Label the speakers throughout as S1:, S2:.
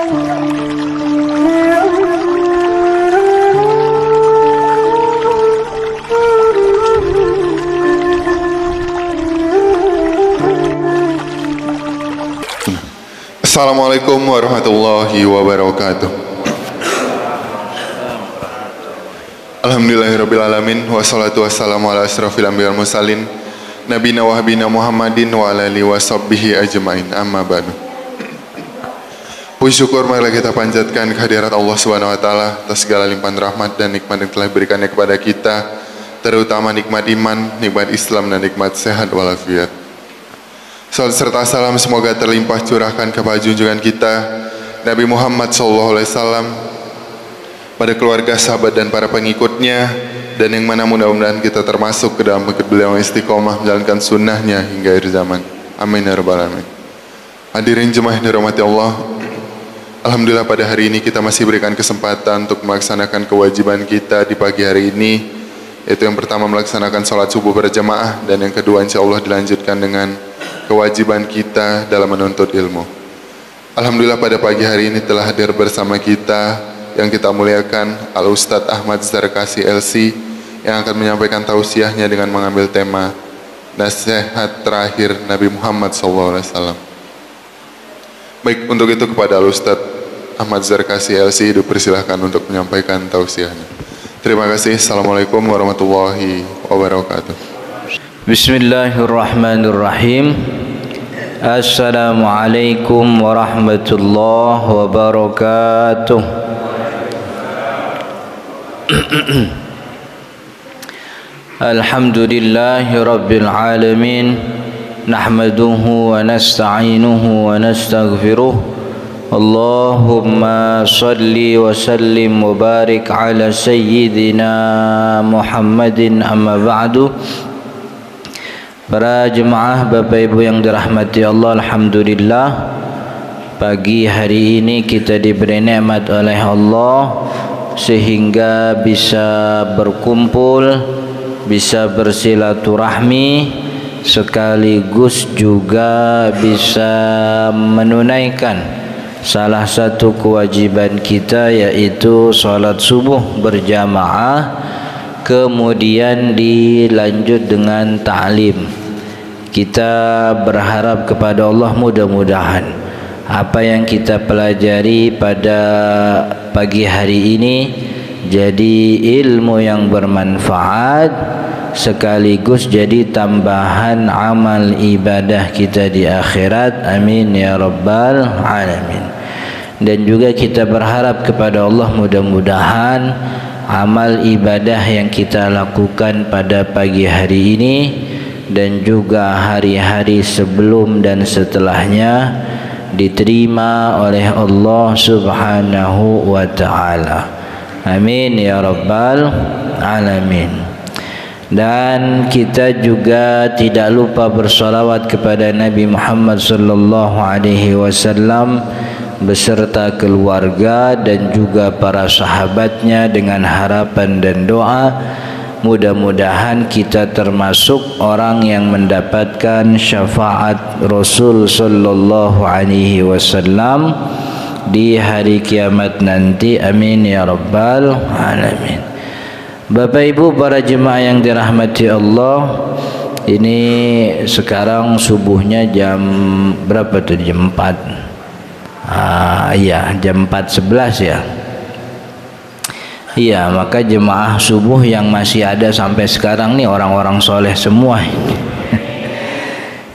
S1: Assalamualaikum warahmatullahi wabarakatuh. Alhamdulillahirrabbilalamin. Wassalatu wassalamu ala asrafil anbiya wal mursalin Nabina wa habina Muhammadin wa ala alihi wa sahbihi ajmain. Amma ba'du. Puji syukur marilah kita panjatkan kehadirat Allah Subhanahu wa taala atas segala limpahan rahmat dan nikmat yang telah diberikannya kepada kita, terutama nikmat iman, nikmat Islam dan nikmat sehat walafiat. Salam serta salam semoga terlimpah curahkan kepada junjungan kita Nabi Muhammad SAW, pada keluarga, sahabat dan para pengikutnya, dan yang mana mudah-mudahan kita termasuk ke dalam pengikut beliau istiqomah menjalankan sunnahnya hingga akhir zaman. Amin ya rabbal alamin. Hadirin jemaah yang dirahmati Allah, alhamdulillah pada hari ini kita masih berikan kesempatan untuk melaksanakan kewajiban kita di pagi hari ini, yaitu yang pertama melaksanakan sholat subuh berjamaah, dan yang kedua insya Allah dilanjutkan dengan kewajiban kita dalam menuntut ilmu. Alhamdulillah pada pagi hari ini telah hadir bersama kita yang kita muliakan Al-Ustadz Ahmad Zarkasi LC, yang akan menyampaikan tausiahnya dengan mengambil tema nasihat terakhir Nabi Muhammad SAW. Baik, untuk itu kepada Al-Ustadz Ahmad Zarkasi LC dipersilahkan untuk menyampaikan tausiahnya. Terima kasih. Assalamualaikum warahmatullahi wabarakatuh.
S2: Bismillahirrahmanirrahim. Assalamualaikum warahmatullahi wabarakatuh. Alhamdulillahi rabbil alamin. Nahmaduhu wa nasta'inuhu wa nastaghfiruh. Allahumma salli wa sallim wa barik ala sayyidina Muhammadin, amma ba'du. Para jemaah, Bapak Ibu yang dirahmati Allah, alhamdulillah pagi hari ini kita diberi nikmat oleh Allah sehingga bisa berkumpul, bisa bersilaturahmi, sekaligus juga bisa menunaikan salah satu kewajiban kita, yaitu salat subuh berjamaah, kemudian dilanjut dengan ta'lim. Kita berharap kepada Allah mudah-mudahan apa yang kita pelajari pada pagi hari ini jadi ilmu yang bermanfaat, sekaligus jadi tambahan amal ibadah kita di akhirat. Amin ya rabbal alamin. Dan juga kita berharap kepada Allah mudah-mudahan amal ibadah yang kita lakukan pada pagi hari ini dan juga hari-hari sebelum dan setelahnya diterima oleh Allah Subhanahu wa ta'ala. Amin ya rabbal alamin. Dan kita juga tidak lupa bersolawat kepada Nabi Muhammad sallallahu alaihi wasallam beserta keluarga dan juga para sahabatnya, dengan harapan dan doa mudah-mudahan kita termasuk orang yang mendapatkan syafaat Rasul sallallahu alaihi wasallam di hari kiamat nanti. Amin ya rabbal alamin. Bapak Ibu para jemaah yang dirahmati Allah, ini sekarang subuhnya jam berapa tuh? Jam 4. Iya, jam 4.11 ya. Iya, maka jemaah subuh yang masih ada sampai sekarang nih orang-orang soleh semua.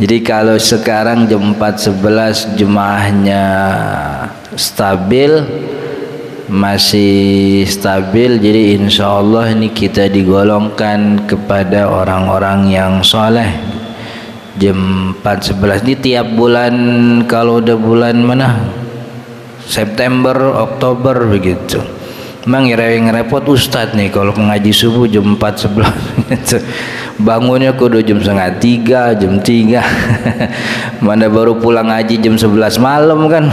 S2: Jadi kalau sekarang jam 4.11 jemaahnya stabil, masih stabil, jadi insya Allah ini kita digolongkan kepada orang-orang yang soleh. Jam 4.11 ini tiap bulan, kalau udah bulan mana? September, Oktober begitu. Memang yang repot Ustadz nih kalau mengaji subuh jam 4.11. Bangunnya kudu jam 2:30, jam 3. Mana baru pulang ngaji jam 11 malam kan.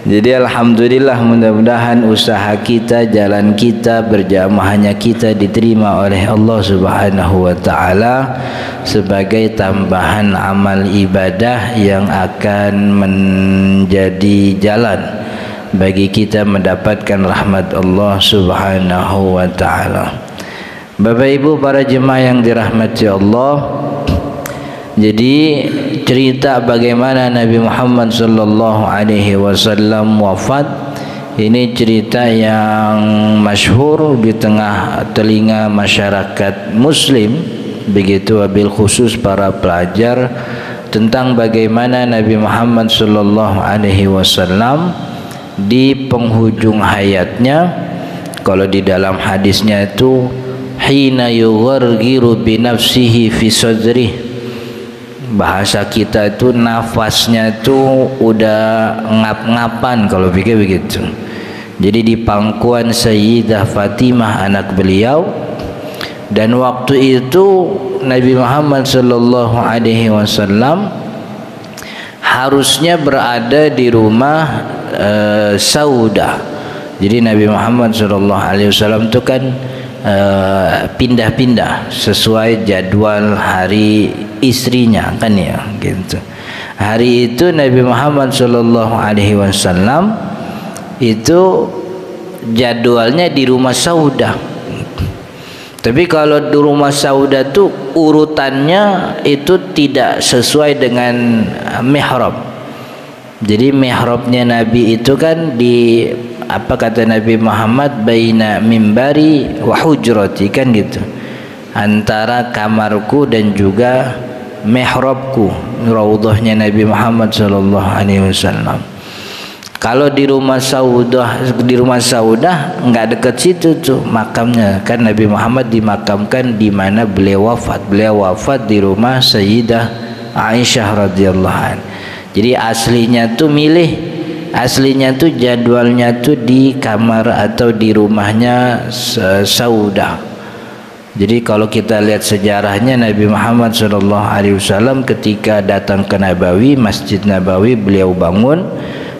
S2: Jadi alhamdulillah, mudah-mudahan usaha kita, jalan kita, berjamaahnya kita diterima oleh Allah Subhanahu wa taala sebagai tambahan amal ibadah yang akan menjadi jalan bagi kita mendapatkan rahmat Allah Subhanahu wa taala. Bapak Ibu para jemaah yang dirahmati Allah, jadi cerita bagaimana Nabi Muhammad sallallahu alaihi wasallam wafat ini cerita yang masyhur di tengah telinga masyarakat muslim, begitu wabil khusus para pelajar, tentang bagaimana Nabi Muhammad sallallahu alaihi wasallam di penghujung hayatnya. Kalau di dalam hadisnya itu hina yughargiru bi nafsihi fi sadrih, bahasa kita itu nafasnya itu udah ngap-ngapan kalau pikir begitu. Jadi di pangkuan Sayyidah Fatimah anak beliau, dan waktu itu Nabi Muhammad sallallahu alaihi wasallam harusnya berada di rumah Saudah. Jadi Nabi Muhammad sallallahu alaihi wasallam itu kan pindah-pindah sesuai jadwal hari istrinya kan ya gitu. Hari itu Nabi Muhammad sallallahu alaihi wasallam itu jadwalnya di rumah Saudah. Tapi kalau di rumah Saudah tuh urutannya itu tidak sesuai dengan mihrab. Jadi mihrabnya Nabi itu kan di apa kata Nabi Muhammad, baina mimbari wa hujrati, kan gitu, antara kamarku dan juga mihrabku, raudhahnya Nabi Muhammad sallallahu alaihi wasallam. Kalau di rumah Saudah enggak dekat situ tuh makamnya, kan Nabi Muhammad dimakamkan di mana beliau wafat. Beliau wafat di rumah Sayyidah Aisyah radhiyallahu anha. Jadi aslinya tuh aslinya tuh jadwalnya tuh di kamar atau di rumahnya Saudah. Jadi kalau kita lihat sejarahnya, Nabi Muhammad SAW ketika datang ke Nabawi, Masjid Nabawi, beliau bangun.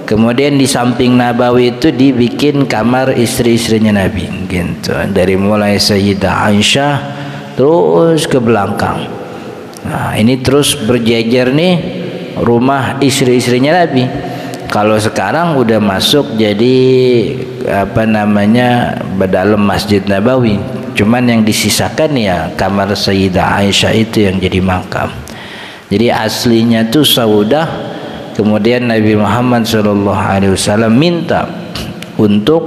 S2: Kemudian di samping Nabawi itu dibikin kamar istri-istrinya Nabi gitu. Dari mulai Sayyidah Aisyah terus ke belakang. Nah, ini terus berjejer nih rumah istri-istrinya Nabi. Kalau sekarang udah masuk jadi apa namanya dalam Masjid Nabawi. Cuman yang disisakan ya kamar Sayyidah Aisyah itu yang jadi makam. Jadi aslinya tuh Saudah. Kemudian Nabi Muhammad SAW minta untuk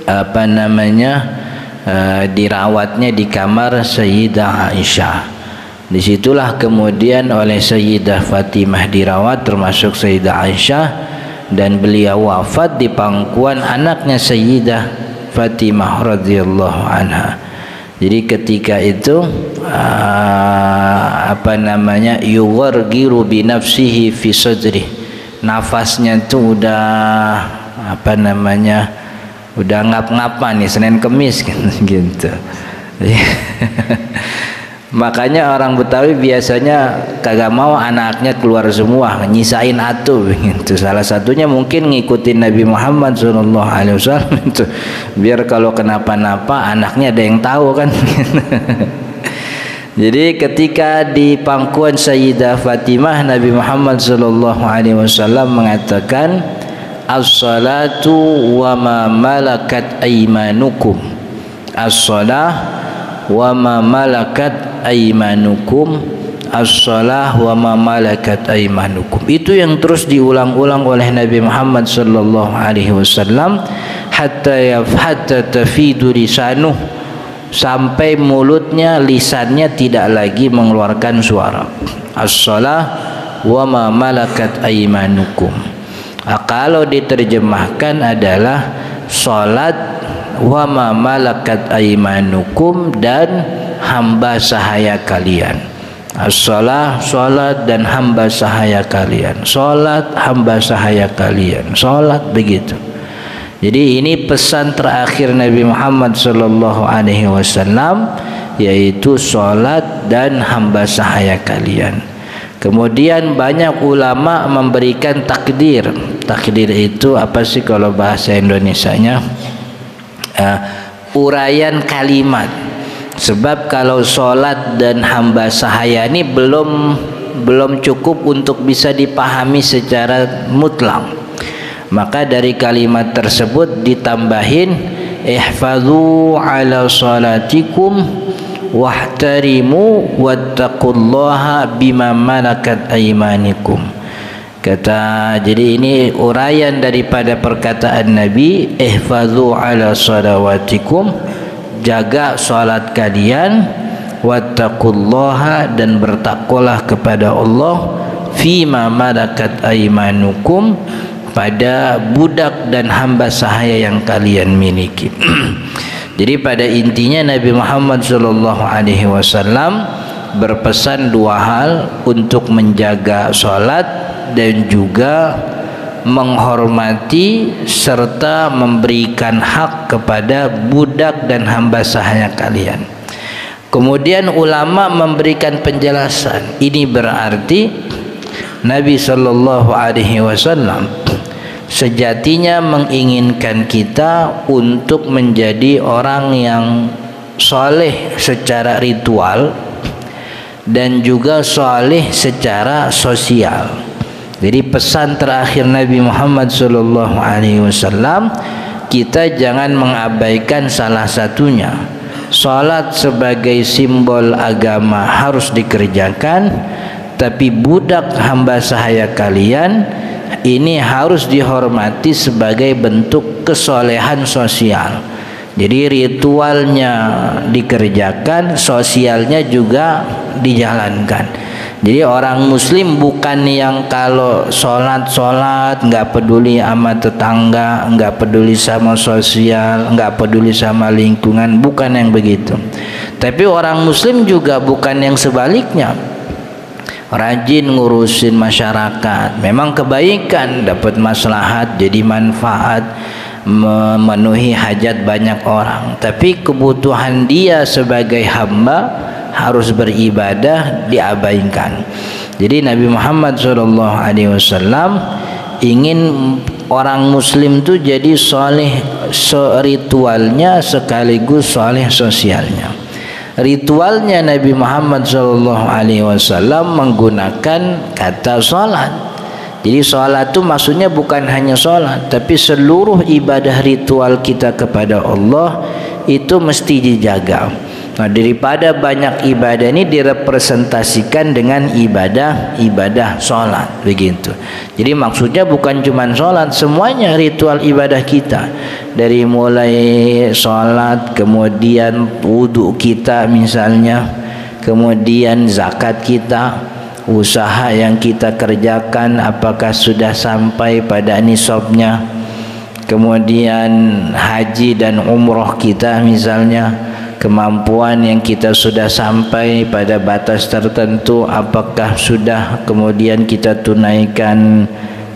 S2: apa namanya dirawatnya di kamar Sayyidah Aisyah. Disitulah kemudian oleh Sayyidah Fatimah dirawat, termasuk Sayyidah Aisyah, dan beliau wafat di pangkuan anaknya Sayyidah Fatimah radhiyallahu anha. Jadi ketika itu apa namanya yughargiru bi nafsihi fi sadri, nafasnya itu udah apa namanya udah ngap-ngapan nih, Senin Kemis gitu. Makanya orang Betawi biasanya kagak mau anaknya keluar semua, nyisain atuh gitu. Salah satunya mungkin ngikutin Nabi Muhammad SAW itu, biar kalau kenapa-napa anaknya ada yang tahu kan. Jadi ketika di pangkuan Sayyidah Fatimah, Nabi Muhammad SAW mengatakan, as-salatu wa ma malakat aymanukum, as-salah wa ma malakat aymanukum, as-salah wa ma malakat aymanukum. Itu yang terus diulang-ulang oleh Nabi Muhammad sallallahu alaihi wasallam hatta tafidu lisanuh, sampai mulutnya, lisannya tidak lagi mengeluarkan suara. As-salah wa ma malakat aymanukum. Kalau diterjemahkan adalah salat wa ma malakat aymanukum, dan hamba sahaya kalian. As-salah, salat, dan hamba sahaya kalian. Salat, hamba sahaya kalian. Salat, begitu. Jadi ini pesan terakhir Nabi Muhammad sallallahu alaihi wasallam, yaitu salat dan hamba sahaya kalian. Kemudian banyak ulama memberikan takdir takdir itu apa sih kalau bahasa Indonesianya? Uraian kalimat. Sebab kalau sholat dan hamba sahaya ini belum cukup untuk bisa dipahami secara mutlak. Maka dari kalimat tersebut ditambahin ihfazu ala salatikum wahtarimu wattaqullaha bima malakat aymanikum. Jadi ini uraian daripada perkataan Nabi, ihfazu ala salawatikum, jaga salat kalian, wattaqullaha, dan bertakwalah kepada Allah, fima malakat aymanukum, pada budak dan hamba sahaya yang kalian miliki. Jadi pada intinya Nabi Muhammad SAW berpesan dua hal, untuk menjaga salat dan juga menghormati serta memberikan hak kepada budak dan hamba sahaya kalian. Kemudian ulama memberikan penjelasan, ini berarti Nabi SAW sejatinya menginginkan kita untuk menjadi orang yang soleh secara ritual dan juga soleh secara sosial. Jadi pesan terakhir Nabi Muhammad SAW, kita jangan mengabaikan salah satunya. Salat sebagai simbol agama harus dikerjakan, tapi budak hamba sahaya kalian ini harus dihormati sebagai bentuk kesolehan sosial. Jadi ritualnya dikerjakan, sosialnya juga dijalankan. Jadi orang muslim bukan yang kalau sholat nggak peduli sama tetangga, nggak peduli sama sosial, nggak peduli sama lingkungan, bukan yang begitu. Tapi orang muslim juga bukan yang sebaliknya, rajin ngurusin masyarakat, memang kebaikan, dapat maslahat, jadi manfaat, memenuhi hajat banyak orang, tapi kebutuhan dia sebagai hamba harus beribadah diabaikan. Jadi Nabi Muhammad SAW ingin orang muslim itu jadi soleh ritualnya sekaligus soleh sosialnya. Ritualnya Nabi Muhammad SAW menggunakan kata sholat. Jadi sholat itu maksudnya bukan hanya sholat, tapi seluruh ibadah ritual kita kepada Allah itu mesti dijaga. Nah, daripada banyak ibadah ini direpresentasikan dengan ibadah sholat, begitu. Jadi maksudnya bukan cuma sholat, semuanya ritual ibadah kita, dari mulai sholat, kemudian wudhu kita misalnya, kemudian zakat kita, usaha yang kita kerjakan apakah sudah sampai pada nisabnya, kemudian haji dan umroh kita misalnya, kemampuan yang kita sudah sampai pada batas tertentu apakah sudah kemudian kita tunaikan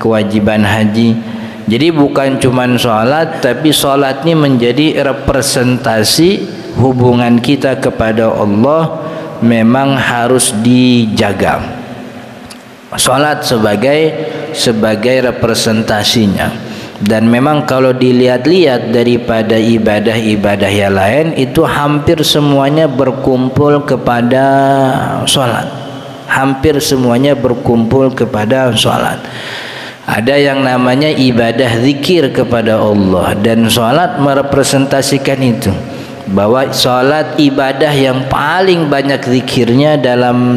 S2: kewajiban haji. Jadi bukan cuma sholat, tapi sholat ini menjadi representasi hubungan kita kepada Allah, memang harus dijaga. Sholat sebagai representasinya. Dan memang kalau dilihat-lihat daripada ibadah-ibadah yang lain itu hampir semuanya berkumpul kepada sholat. Hampir semuanya berkumpul kepada sholat. Ada yang namanya ibadah zikir kepada Allah, dan sholat merepresentasikan itu, bahwa sholat ibadah yang paling banyak zikirnya dalam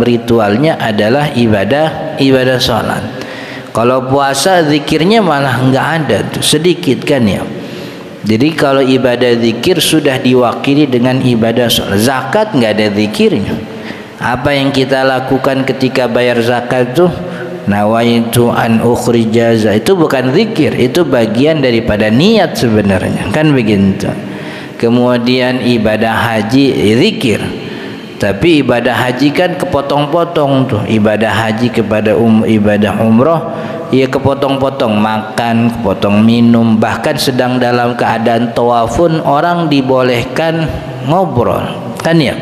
S2: ritualnya adalah ibadah sholat. Kalau puasa zikirnya malah enggak ada tuh, sedikit kan ya. Jadi kalau ibadah zikir sudah diwakili dengan ibadah sholat. Zakat enggak ada zikirnya. Apa yang kita lakukan ketika bayar zakat tuh, nawaitu an ukhrija, itu bukan zikir, itu bagian daripada niat sebenarnya, kan begitu. Kemudian ibadah haji zikir, tapi ibadah haji kan kepotong-potong tuh. Ibadah haji kepada ibadah umroh ya kepotong-potong, makan, kepotong minum, bahkan sedang dalam keadaan tawafun orang dibolehkan ngobrol, kan ya.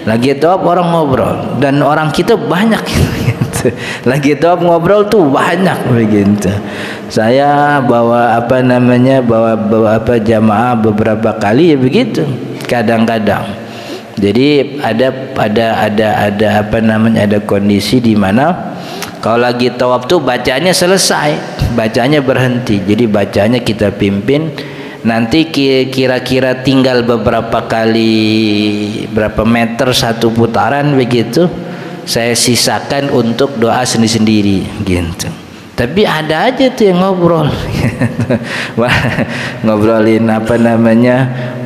S2: Lagi tawaf orang ngobrol, dan orang kita banyak gitu. begitu. Lagi tawaf ngobrol tuh banyak begitu. Saya bawa jamaah beberapa kali ya begitu. Kadang-kadang. Jadi ada kondisi di mana kalau lagi tawaf tuh bacanya selesai, bacanya berhenti. Jadi bacanya kita pimpin. Nanti kira-kira tinggal berapa meter satu putaran begitu, saya sisakan untuk doa sendiri-sendiri gitu. Tapi ada aja tuh yang ngobrol ngobrolin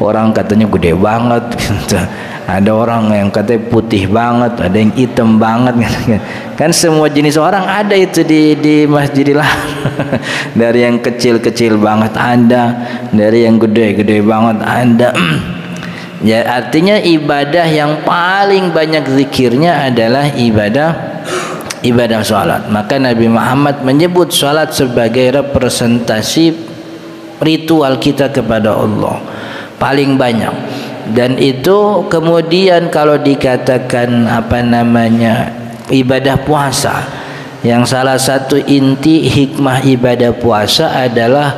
S2: orang katanya gede banget gitu. Ada orang yang katanya putih banget, ada yang hitam banget kan semua jenis orang ada itu di Masjidil Haram. Dari yang kecil-kecil banget ada, dari yang gede-gede banget ada. Ya, artinya ibadah yang paling banyak zikirnya adalah ibadah salat. Maka Nabi Muhammad menyebut salat sebagai representasi ritual kita kepada Allah paling banyak. Dan itu kemudian kalau dikatakan ibadah puasa, yang salah satu inti hikmah ibadah puasa adalah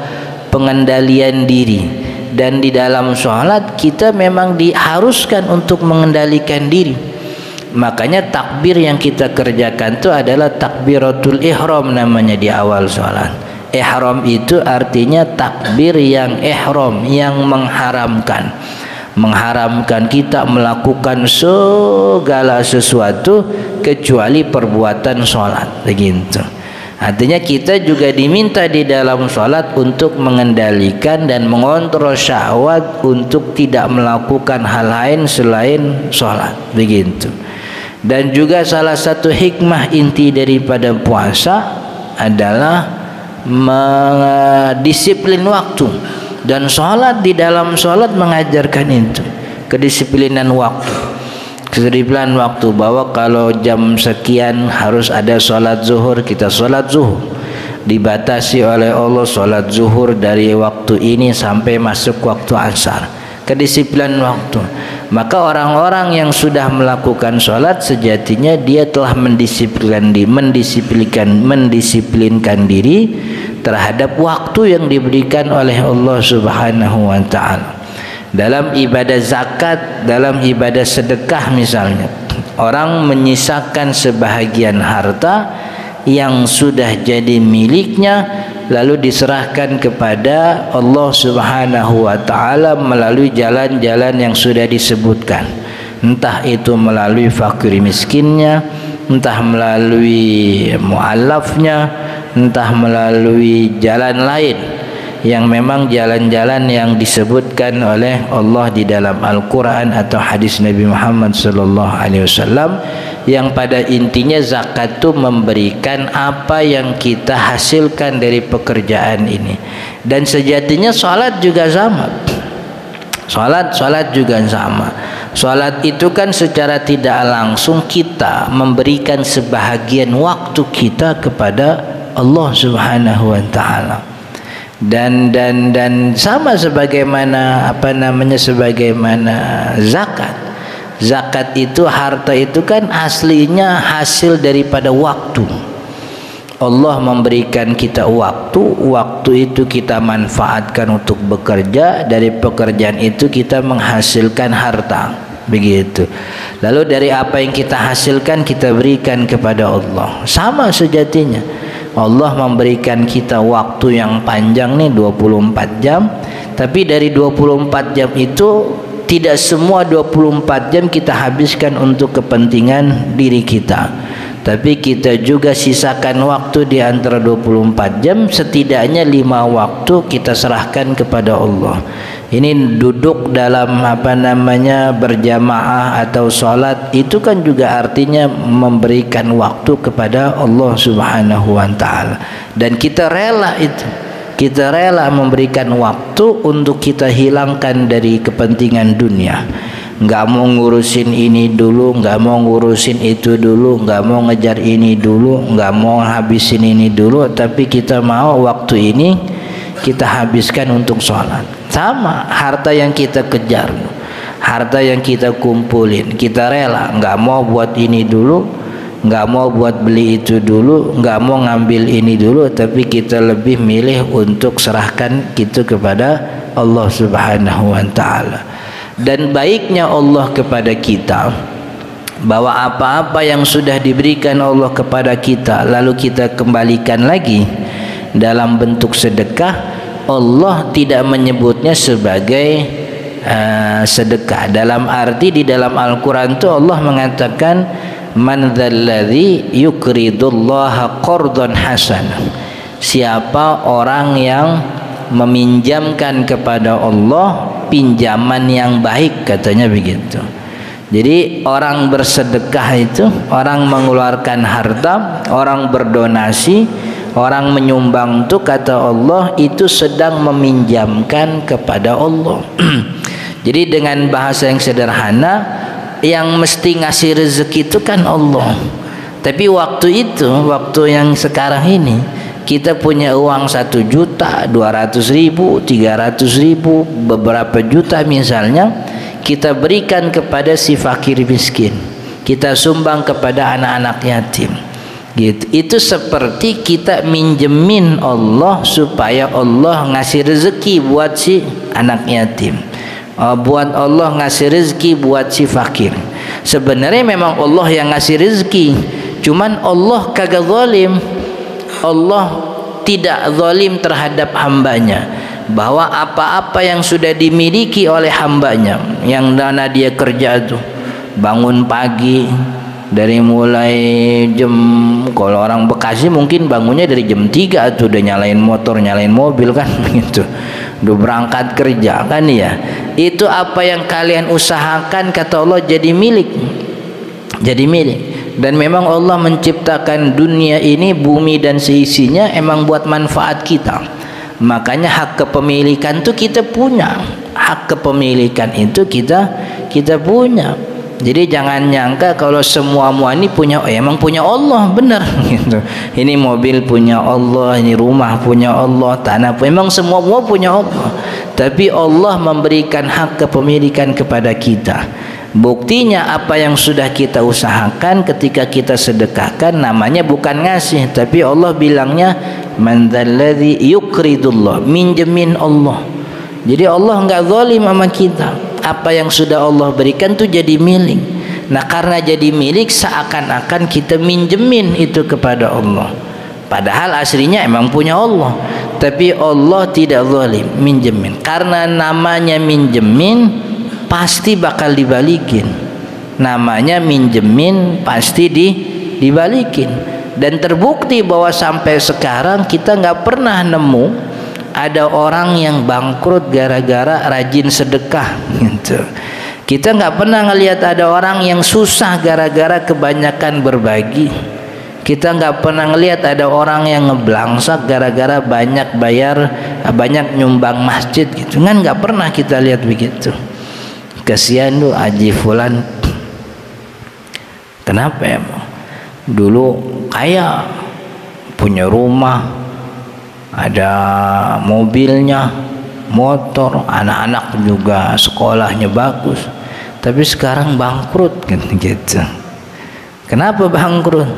S2: pengendalian diri. Dan di dalam sholat kita memang diharuskan untuk mengendalikan diri. Makanya takbir yang kita kerjakan itu adalah takbiratul ihram namanya di awal sholat. Ihram itu artinya takbir yang ihram, yang mengharamkan kita melakukan segala sesuatu kecuali perbuatan sholat begitu. Artinya kita juga diminta di dalam sholat untuk mengendalikan dan mengontrol syahwat untuk tidak melakukan hal lain selain sholat begitu. Dan juga salah satu hikmah inti daripada puasa adalah mendisiplin waktu. Dan sholat, di dalam sholat mengajarkan itu, kedisiplinan waktu. Kedisiplinan waktu, bahwa kalau jam sekian harus ada sholat zuhur, kita sholat zuhur. Dibatasi oleh Allah sholat zuhur dari waktu ini sampai masuk waktu asar. Kedisiplinan waktu. Maka orang-orang yang sudah melakukan sholat sejatinya dia telah mendisiplinkan diri terhadap waktu yang diberikan oleh Allah Subhanahu wa taala. Dalam ibadah zakat, dalam ibadah sedekah misalnya, orang menyisakan sebahagian harta yang sudah jadi miliknya lalu diserahkan kepada Allah Subhanahu wa taala melalui jalan-jalan yang sudah disebutkan. Entah itu melalui fakir miskinnya, entah melalui mualafnya, entah melalui jalan lain yang memang jalan-jalan yang disebutkan oleh Allah di dalam Al-Quran atau hadis Nabi Muhammad SAW, yang pada intinya zakat itu memberikan apa yang kita hasilkan dari pekerjaan ini. Dan sejatinya sholat juga sama. Sholat juga sama. Sholat itu kan secara tidak langsung kita memberikan sebahagian waktu kita kepada Allah Subhanahu wa taala. Dan sama sebagaimana sebagaimana zakat. Zakat itu, harta itu kan aslinya hasil daripada waktu. Allah memberikan kita waktu itu kita manfaatkan untuk bekerja, dari pekerjaan itu kita menghasilkan harta, begitu. Lalu dari apa yang kita hasilkan kita berikan kepada Allah. Sama sejatinya. Allah memberikan kita waktu yang panjang nih 24 jam, tapi dari 24 jam itu tidak semua 24 jam kita habiskan untuk kepentingan diri kita, tapi kita juga sisakan waktu di antara 24 jam, setidaknya 5 waktu kita serahkan kepada Allah. Ini duduk dalam berjamaah atau sholat, itu kan juga artinya memberikan waktu kepada Allah Subhanahu wa ta'ala. Dan kita rela itu, kita rela memberikan waktu untuk kita hilangkan dari kepentingan dunia. Nggak mau ngurusin ini dulu, nggak mau ngurusin itu dulu, nggak mau ngejar ini dulu, nggak mau habisin ini dulu, tapi kita mau waktu ini kita habiskan untuk sholat. Sama, harta yang kita kejar, harta yang kita kumpulin, kita rela nggak mau buat ini dulu, nggak mau buat beli itu dulu, nggak mau ngambil ini dulu, tapi kita lebih milih untuk serahkan gitu kepada Allah Subhanahu wa ta'ala. Dan baiknya Allah kepada kita, bahwa apa-apa yang sudah diberikan Allah kepada kita lalu kita kembalikan lagi dalam bentuk sedekah, Allah tidak menyebutnya sebagai sedekah. Dalam arti di dalam Al-Quran itu Allah mengatakan man dzalladzi yuqridullaha qardan hasanah, siapa orang yang meminjamkan kepada Allah pinjaman yang baik, katanya begitu. Jadi orang bersedekah itu, orang mengeluarkan harta, orang berdonasi, orang menyumbang itu, kata Allah, itu sedang meminjamkan kepada Allah. Jadi dengan bahasa yang sederhana, yang mesti ngasih rezeki itu kan Allah. Tapi waktu itu, waktu yang sekarang ini, kita punya uang 1 juta, 200 ribu, 300 ribu, beberapa juta misalnya, kita berikan kepada si fakir miskin, kita sumbang kepada anak-anak yatim gitu. Itu seperti kita minjemin Allah supaya Allah ngasih rezeki buat si anak yatim, buat Allah ngasih rezeki buat si fakir. Sebenarnya memang Allah yang ngasih rezeki, cuman Allah kagak zalim. Allah tidak zalim terhadap hambanya, bahwa apa-apa yang sudah dimiliki oleh hambanya, yang dana dia kerja tuh, bangun pagi dari mulai jam, kalau orang Bekasi mungkin bangunnya dari jam 3 tuh udah nyalain motor, nyalain mobil kan gitu, udah berangkat kerja kan ya. Itu apa yang kalian usahakan, kata Allah, jadi milik, jadi milik. Dan memang Allah menciptakan dunia ini, bumi dan seisinya, emang buat manfaat kita. Makanya hak kepemilikan itu kita punya, hak kepemilikan itu kita punya. Jadi jangan nyangka kalau semua ini punya, emang punya Allah, benar gitu. Ini mobil punya Allah, ini rumah punya Allah, tanah memang semua punya Allah. Tapi Allah memberikan hak kepemilikan kepada kita. Buktinya apa yang sudah kita usahakan ketika kita sedekahkan, namanya bukan ngasih, tapi Allah bilangnya man dzalladzi yuqridullah, minjemin Allah. Jadi Allah enggak zalim sama kita. Apa yang sudah Allah berikan tuh jadi milik. Nah, karena jadi milik, seakan-akan kita minjemin itu kepada Allah. Padahal aslinya emang punya Allah, tapi Allah tidak zalim, minjemin. Karena namanya minjemin, pasti bakal dibalikin. Namanya minjemin pasti dibalikin. Dan terbukti bahwa sampai sekarang kita nggak pernah nemu ada orang yang bangkrut gara-gara rajin sedekah gitu. Kita nggak pernah ngelihat ada orang yang susah gara-gara kebanyakan berbagi. Kita nggak pernah ngelihat ada orang yang ngeblangsak gara-gara banyak bayar, banyak nyumbang masjid gitu kan, nggak pernah kita lihat begitu. Kasihan tuh Haji Fulan, kenapa emang dulu kaya, punya rumah, ada mobilnya, motor, anak-anak juga sekolahnya bagus, tapi sekarang bangkrut gitu. Kenapa bangkrut?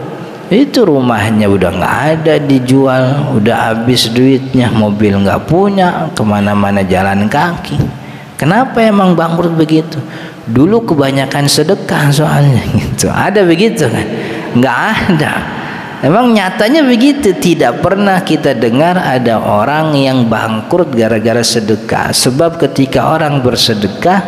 S2: Itu rumahnya udah nggak ada, dijual, udah habis duitnya, mobil nggak punya, kemana-mana jalan kaki. Kenapa emang bangkrut begitu? Dulu kebanyakan sedekah soalnya gitu. Ada begitu kan? Nggak ada. Emang nyatanya begitu. Tidak pernah kita dengar ada orang yang bangkrut gara-gara sedekah. Sebab ketika orang bersedekah,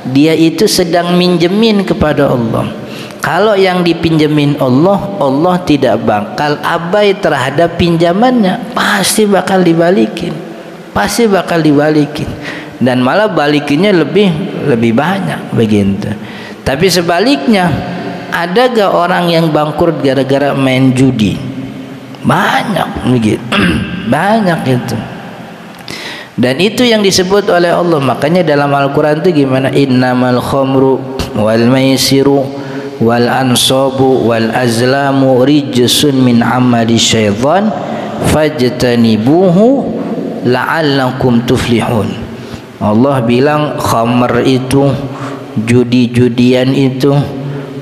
S2: dia itu sedang minjemin kepada Allah. Kalau yang dipinjemin Allah, Allah tidak bakal abai terhadap pinjamannya. Pasti bakal dibalikin. Pasti bakal dibalikin. Dan malah balikinnya lebih banyak begitu. Tapi sebaliknya, ada gak orang yang bangkrut gara-gara main judi? Banyak begitu. Banyak itu. Dan itu yang disebut oleh Allah. Makanya dalam Al-Quran itu gimana? Innamal khamru wal maisiru wal ansabu wal azlamu rijsun min amali syaitan fajtanibuhu la'allakum tuflihun. Allah bilang khamr itu, judi-judian itu,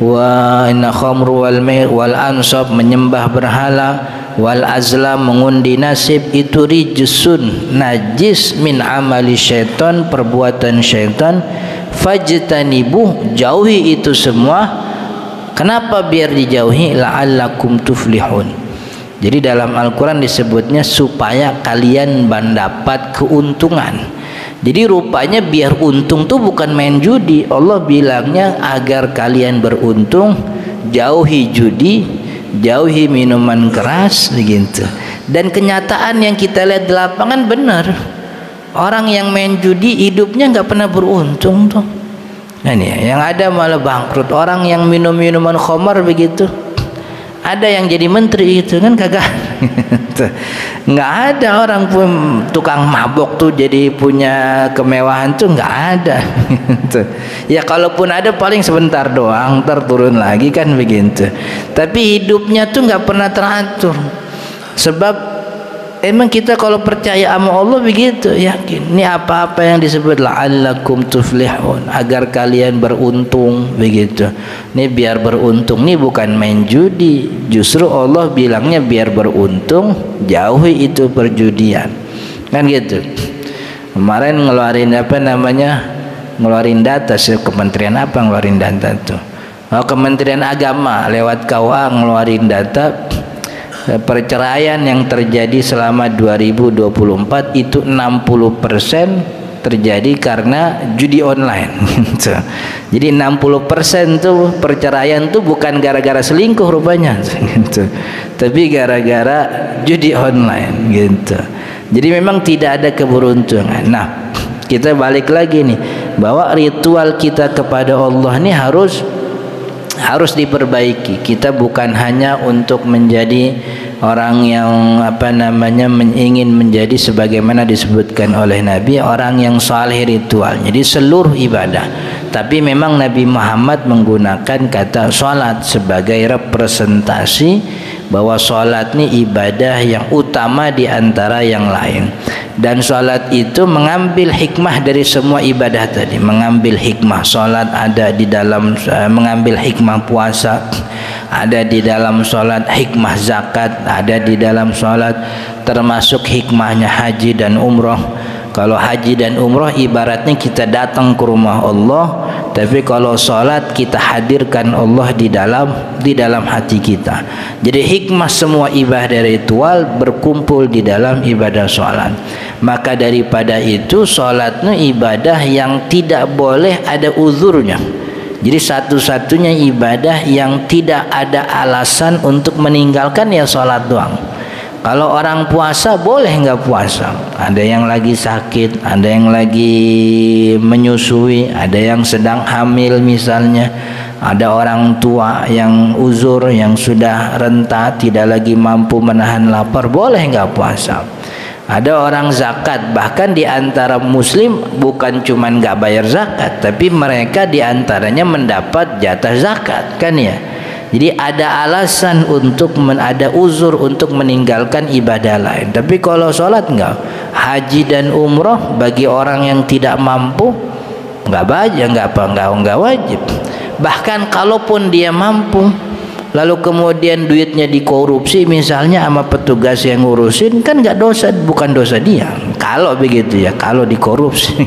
S2: wa inna khamru wal mair wal ansab, menyembah berhala, wal azlam, mengundi nasib, itu rijsun, najis, min amali syaitan, perbuatan syaitan, fajtanibuh, jauhi itu semua. Kenapa biar dijauhi? La'allakum tuflihun. Jadi dalam Al-Quran disebutnya supaya kalian mendapat keuntungan. Jadi rupanya biar untung tuh bukan main judi. Allah bilangnya agar kalian beruntung, jauhi judi, jauhi minuman keras begitu. Dan kenyataan yang kita lihat di lapangan benar. Orang yang main judi hidupnya nggak pernah beruntung tuh. Nah ini yang ada malah bangkrut. Orang yang minum minuman khamar begitu, ada yang jadi menteri itu kan kagak. Nggak ada orang pun tukang mabok tuh jadi punya kemewahan tuh nggak ada. Ya kalaupun ada paling sebentar doang, ntar turun lagi kan begitu. Tapi hidupnya tuh nggak pernah teratur. Sebab emang kita kalau percaya sama Allah begitu, yakin. Ini apa-apa yang disebut la'allakum tuflihun, agar kalian beruntung begitu. Ini biar beruntung, ini bukan main judi. Justru Allah bilangnya biar beruntung, jauhi itu perjudian. Kan gitu. Kemarin ngeluarin apa namanya? Ngeluarin data, kementerian apa ngeluarin data tuh? Oh, Kementerian Agama lewat KUA ngeluarin data perceraian yang terjadi selama 2024 itu 60% terjadi karena judi online. Jadi 60% tuh perceraian tuh bukan gara-gara selingkuh rupanya, tapi gara-gara judi online gitu. Jadi memang tidak ada keberuntungan. Nah, kita balik lagi nih bahwa ritual kita kepada Allah ini harus diperbaiki. Kita bukan hanya untuk menjadi orang yang apa namanya ingin menjadi sebagaimana disebutkan oleh Nabi, orang yang saleh ritual. Jadi seluruh ibadah. Tapi memang Nabi Muhammad menggunakan kata salat sebagai representasi bahwa salat ini ibadah yang utama di antara yang lain. Dan salat itu mengambil hikmah dari semua ibadah tadi. Mengambil hikmah salat ada di dalam, mengambil hikmah puasa ada di dalam salat, hikmah zakat ada di dalam salat, termasuk hikmahnya haji dan umroh. Kalau haji dan umroh ibaratnya kita datang ke rumah Allah, tapi kalau salat kita hadirkan Allah di dalam hati kita. Jadi hikmah semua ibadah ritual berkumpul di dalam ibadah salat. Maka daripada itu salatnya ibadah yang tidak boleh ada uzurnya. Jadi satu-satunya ibadah yang tidak ada alasan untuk meninggalkan ya salat doang. Kalau orang puasa boleh nggak puasa? Ada yang lagi sakit, ada yang lagi menyusui, ada yang sedang hamil misalnya, ada orang tua yang uzur, yang sudah renta, tidak lagi mampu menahan lapar, boleh nggak puasa? Ada orang zakat, bahkan di antara muslim bukan cuma nggak bayar zakat, tapi mereka di antaranya mendapat jatah zakat, kan ya? Jadi ada alasan untuk ada uzur untuk meninggalkan ibadah lain. Tapi kalau sholat enggak, haji dan umroh bagi orang yang tidak mampu enggak wajib. Bahkan kalaupun dia mampu, lalu kemudian duitnya dikorupsi misalnya sama petugas yang ngurusin, kan enggak dosa, bukan dosa dia. Kalau begitu ya, kalau dikorupsi,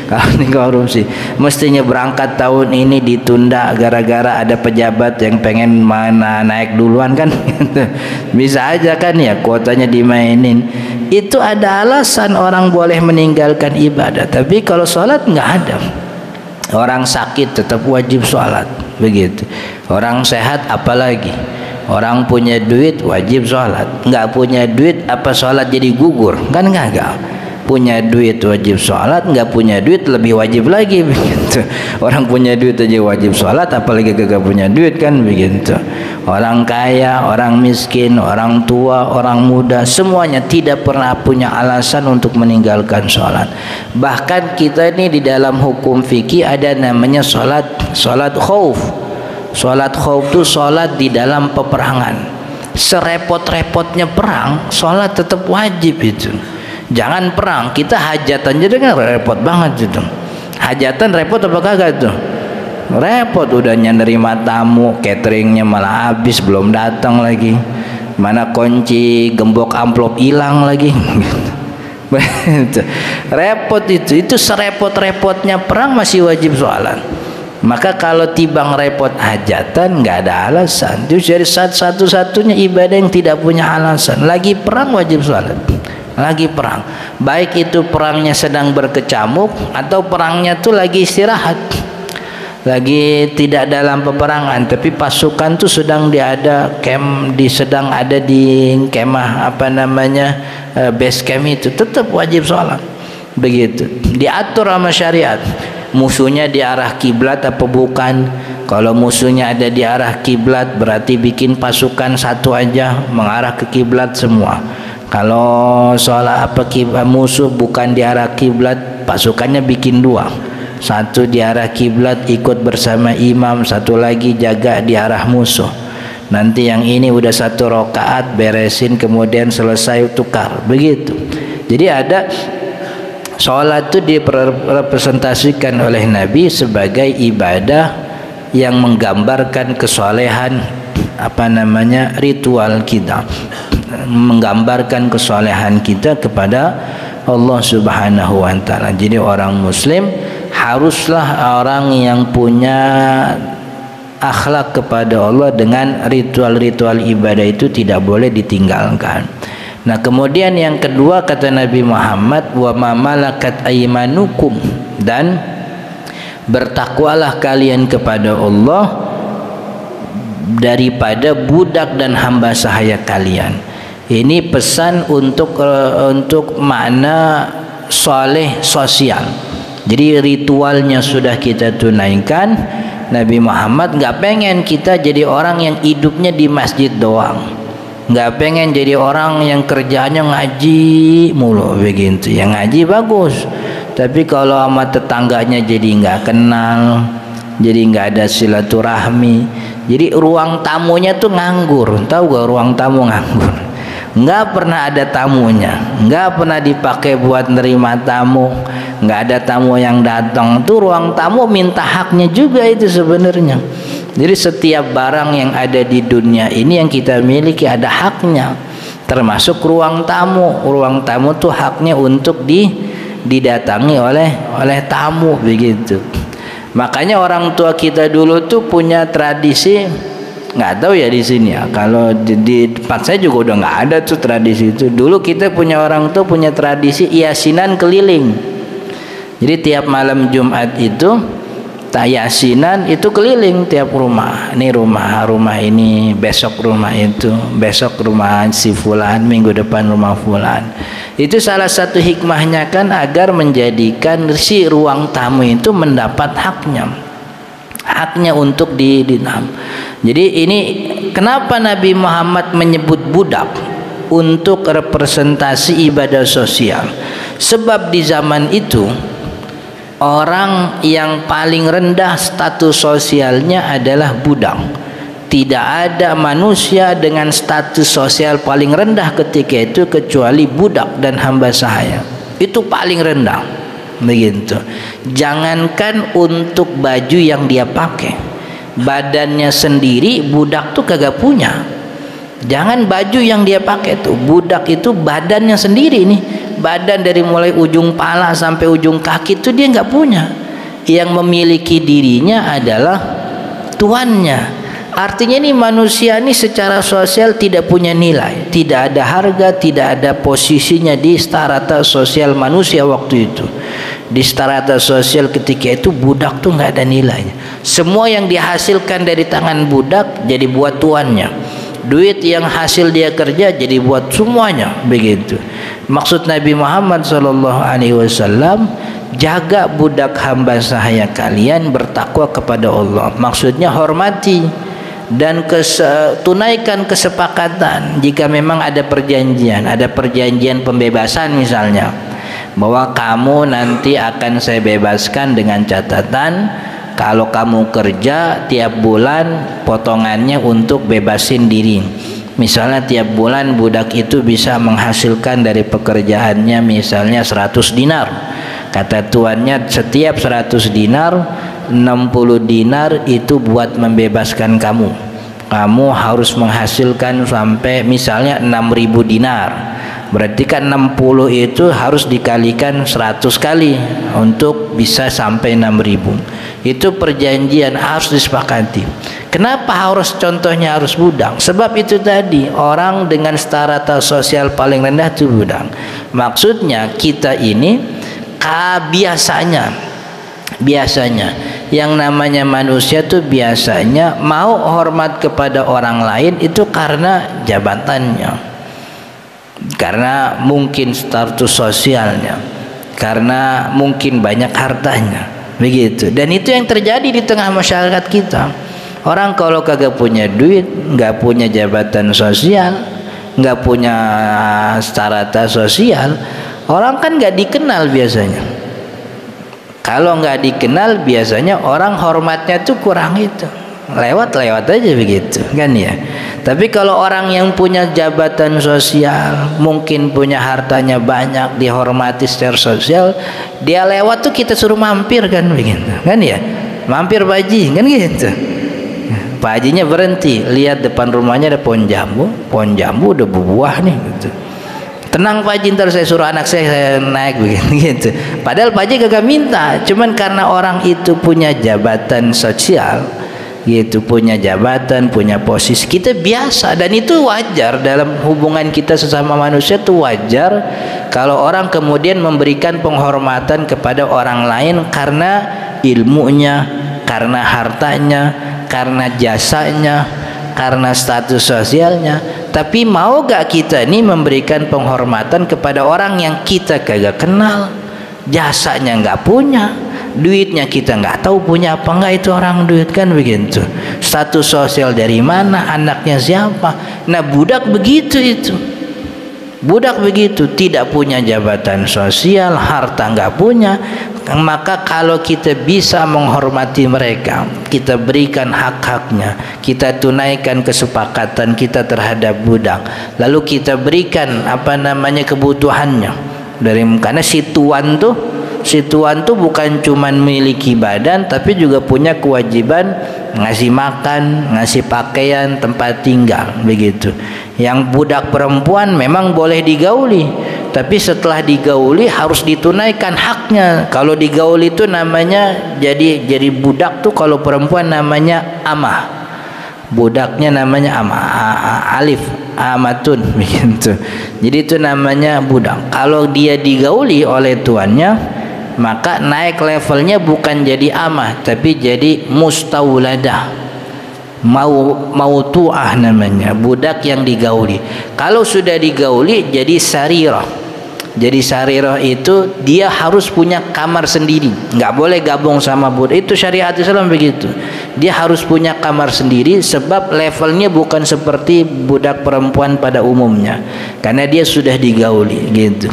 S2: kalau dikorupsi, mestinya berangkat tahun ini ditunda gara-gara ada pejabat yang pengen mana naik duluan kan? Bisa aja kan ya, kuotanya dimainin. Itu ada alasan orang boleh meninggalkan ibadah. Tapi kalau sholat nggak ada. Orang sakit tetap wajib sholat, begitu. Orang sehat apalagi. Orang punya duit wajib sholat, nggak punya duit apa sholat jadi gugur, kan nggak. Punya duit wajib sholat, nggak punya duit lebih wajib lagi begitu. Orang punya duit aja wajib sholat, apalagi gak punya duit, kan begitu. Orang kaya, orang miskin, orang tua, orang muda, semuanya tidak pernah punya alasan untuk meninggalkan sholat. Bahkan kita ini di dalam hukum fikih ada namanya sholat khauf. Sholat khauf itu sholat di dalam peperangan. Serepot-repotnya perang, sholat tetap wajib itu. Jangan perang, kita hajatan jadi kan repot banget itu. Hajatan repot apa kagak tuh? repot udah nerima tamu, cateringnya malah habis, belum datang lagi, mana kunci gembok amplop hilang lagi. Repot itu serepot-repotnya perang masih wajib sholat. Maka kalau tibang repot hajatan nggak ada alasan. Itu jadi satu-satunya ibadah yang tidak punya alasan. Lagi perang wajib sholat. Lagi perang, baik itu perangnya sedang berkecamuk atau perangnya tuh lagi istirahat, lagi tidak dalam peperangan, tapi pasukan tuh sedang sedang ada di kemah base camp itu, tetap wajib sholat. Begitu diatur sama syariat. Musuhnya di arah kiblat apa bukan? Kalau musuhnya ada di arah kiblat berarti bikin pasukan satu aja mengarah ke kiblat semua. Kalau musuh bukan di arah kiblat, pasukannya bikin dua. Satu di arah kiblat ikut bersama imam, satu lagi jaga di arah musuh. Nanti yang ini udah 1 rakaat beresin, kemudian selesai tukar. Begitu. Jadi ada sholat itu direpresentasikan oleh Nabi sebagai ibadah yang menggambarkan kesolehan ritual kita, menggambarkan kesolehan kita kepada Allah Subhanahu wa taala. Jadi orang muslim haruslah orang yang punya akhlak kepada Allah, dengan ritual-ritual ibadah itu tidak boleh ditinggalkan. Nah, kemudian yang kedua kata Nabi Muhammad, wa ma malakat aymanukum, dan bertakwalah kalian kepada Allah daripada budak dan hamba sahaya kalian. Ini pesan untuk makna soleh sosial. Jadi ritualnya sudah kita tunaikan. Nabi Muhammad nggak pengen kita jadi orang yang hidupnya di masjid doang, nggak pengen jadi orang yang kerjanya ngaji mulu begitu. Yang ngaji bagus, tapi kalau sama tetangganya jadi nggak kenal, jadi nggak ada silaturahmi. Jadi ruang tamunya tuh nganggur. Tahu gak ruang tamu nganggur? Nggak pernah ada tamunya, nggak pernah dipakai buat nerima tamu, nggak ada tamu yang datang. Tuh ruang tamu minta haknya juga itu sebenarnya. Jadi setiap barang yang ada di dunia ini yang kita miliki ada haknya, termasuk ruang tamu. Ruang tamu tuh haknya untuk didatangi oleh tamu begitu. Makanya orang tua kita dulu tuh punya tradisi, nggak tahu ya di sini ya. Kalau di tempat saya juga udah nggak ada tuh tradisi itu. Dulu kita punya orang tua punya tradisi yasinan keliling. Jadi tiap malam Jumat itu yasinan itu keliling tiap rumah. Ini rumah ini, besok rumah itu, besok rumah si fulan, minggu depan rumah fulan. Itu salah satu hikmahnya kan agar menjadikan si ruang tamu itu mendapat haknya untuk dinam. Jadi ini kenapa Nabi Muhammad menyebut budak untuk representasi ibadah sosial. Sebab di zaman itu orang yang paling rendah status sosialnya adalah budak. Tidak ada manusia dengan status sosial paling rendah ketika itu kecuali budak dan hamba sahaya. Itu paling rendah. Begitu. Jangankan untuk baju yang dia pakai, badannya sendiri budak tuh kagak punya. Jangan baju yang dia pakai tuh, budak itu badannya sendiri nih. Badan dari mulai ujung pala sampai ujung kaki itu dia nggak punya. Yang memiliki dirinya adalah tuannya. Artinya ini manusia ini secara sosial tidak punya nilai, tidak ada harga, tidak ada posisinya di strata sosial manusia waktu itu. Di strata sosial ketika itu budak tuh nggak ada nilainya. Semua yang dihasilkan dari tangan budak jadi buat tuannya. Duit yang hasil dia kerja jadi buat semuanya begitu. Maksud Nabi Muhammad SAW, jaga budak hamba sahaya kalian, bertakwa kepada Allah. Maksudnya hormati dan tunaikan kesepakatan. Jika memang ada perjanjian pembebasan misalnya, bahwa kamu nanti akan saya bebaskan dengan catatan kalau kamu kerja tiap bulan potongannya untuk bebasin diri. Misalnya tiap bulan budak itu bisa menghasilkan dari pekerjaannya misalnya 100 dinar. Kata tuannya, setiap 100 dinar 60 dinar itu buat membebaskan kamu. Kamu harus menghasilkan sampai misalnya 6.000 dinar. Berarti kan 60 itu harus dikalikan 100 kali untuk bisa sampai 6.000. Itu perjanjian harus disepakati. Kenapa harus contohnya harus budak? Sebab itu tadi, orang dengan strata sosial paling rendah itu budak. Maksudnya kita ini biasanya yang namanya manusia tuh biasanya mau hormat kepada orang lain itu karena jabatannya, karena mungkin status sosialnya, karena mungkin banyak hartanya, begitu. Dan itu yang terjadi di tengah masyarakat kita. Orang kalau kagak punya duit, nggak punya jabatan sosial, nggak punya strata sosial, orang kan nggak dikenal biasanya. Kalau nggak dikenal biasanya orang hormatnya tuh kurang itu, lewat aja begitu kan ya. Tapi kalau orang yang punya jabatan sosial, mungkin punya hartanya banyak, dihormati secara sosial, dia lewat tuh kita suruh mampir kan begitu kan ya, mampir Pak Haji kan gitu. Pak Hajinya berhenti, lihat depan rumahnya ada pohon jambu udah berbuah nih gitu. Tenang Pak Haji, ntar saya suruh anak saya naik begitu. Padahal Pak Haji kagak minta, cuman karena orang itu punya jabatan sosial gitu, punya jabatan, punya posisi, kita biasa. Dan itu wajar dalam hubungan kita sesama manusia, itu wajar kalau orang kemudian memberikan penghormatan kepada orang lain karena ilmunya, karena hartanya, karena jasanya, karena status sosialnya. Tapi mau gak kita ini memberikan penghormatan kepada orang yang kita kagak kenal, jasanya nggak punya, duitnya kita nggak tahu punya apa enggak itu orang duit kan begitu, status sosial dari mana, anaknya siapa. Nah budak begitu itu, budak begitu, tidak punya jabatan sosial, harta nggak punya. Maka kalau kita bisa menghormati mereka, kita berikan hak-haknya, kita tunaikan kesepakatan kita terhadap budak, lalu kita berikan kebutuhannya karena si tuan tuh bukan cuma memiliki badan, tapi juga punya kewajiban ngasih makan, ngasih pakaian, tempat tinggal begitu. Yang budak perempuan memang boleh digauli, tapi setelah digauli harus ditunaikan haknya. Kalau digauli itu namanya jadi budak tuh, kalau perempuan namanya amah, budaknya namanya amah, alif amatun begitu. Jadi itu namanya budak. Kalau dia digauli oleh tuannya, maka naik levelnya bukan jadi amah, tapi jadi mustawladah, mautuah namanya, budak yang digauli. Kalau sudah digauli jadi sarirah. Jadi sarirah itu dia harus punya kamar sendiri, nggak boleh gabung sama budak. Itu syariat Islam begitu. Dia harus punya kamar sendiri, sebab levelnya bukan seperti budak perempuan pada umumnya, karena dia sudah digauli gitu.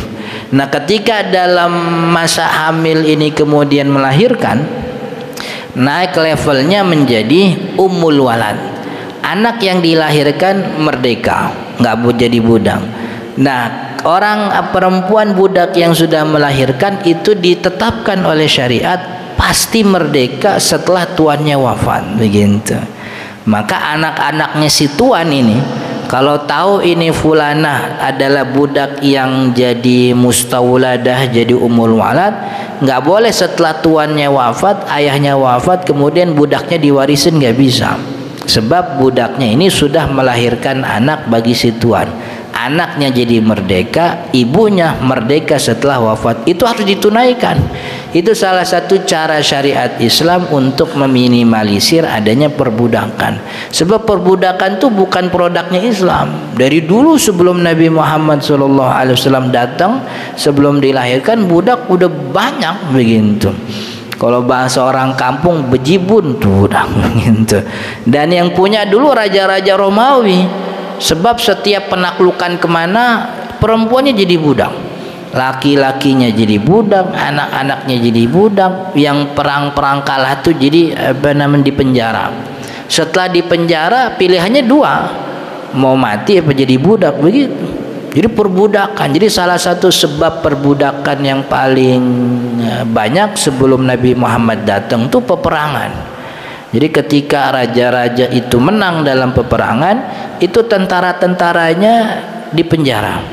S2: Nah ketika dalam masa hamil ini kemudian melahirkan, naik levelnya menjadi ummul walad. Anak yang dilahirkan merdeka, nggak jadi budak. Nah orang perempuan budak yang sudah melahirkan itu ditetapkan oleh syariat pasti merdeka setelah tuannya wafat begitu. Maka anak-anaknya si tuan ini kalau tahu ini fulanah adalah budak yang jadi mustawladah, jadi ummul walad, nggak boleh setelah tuannya wafat, ayahnya wafat, kemudian budaknya diwarisin, nggak bisa. Sebab budaknya ini sudah melahirkan anak bagi si tuan. Anaknya jadi merdeka, ibunya merdeka setelah wafat. Itu harus ditunaikan. Itu salah satu cara syariat Islam untuk meminimalisir adanya perbudakan. Sebab perbudakan itu bukan produknya Islam. Dari dulu sebelum Nabi Muhammad SAW datang, sebelum dilahirkan, budak udah banyak begitu. Kalau bahasa orang kampung, bejibun tuh budak gitu. Dan yang punya dulu raja-raja Romawi. Sebab setiap penaklukan kemana, perempuannya jadi budak, laki-lakinya jadi budak, anak-anaknya jadi budak. Yang perang-perang kalah tuh jadi di penjara. Setelah di penjara pilihannya dua, mau mati apa jadi budak begitu. Jadi perbudakan. Jadi salah satu sebab perbudakan yang paling banyak sebelum Nabi Muhammad datang itu peperangan. Jadi ketika raja-raja itu menang dalam peperangan, itu tentara-tentaranya dipenjara.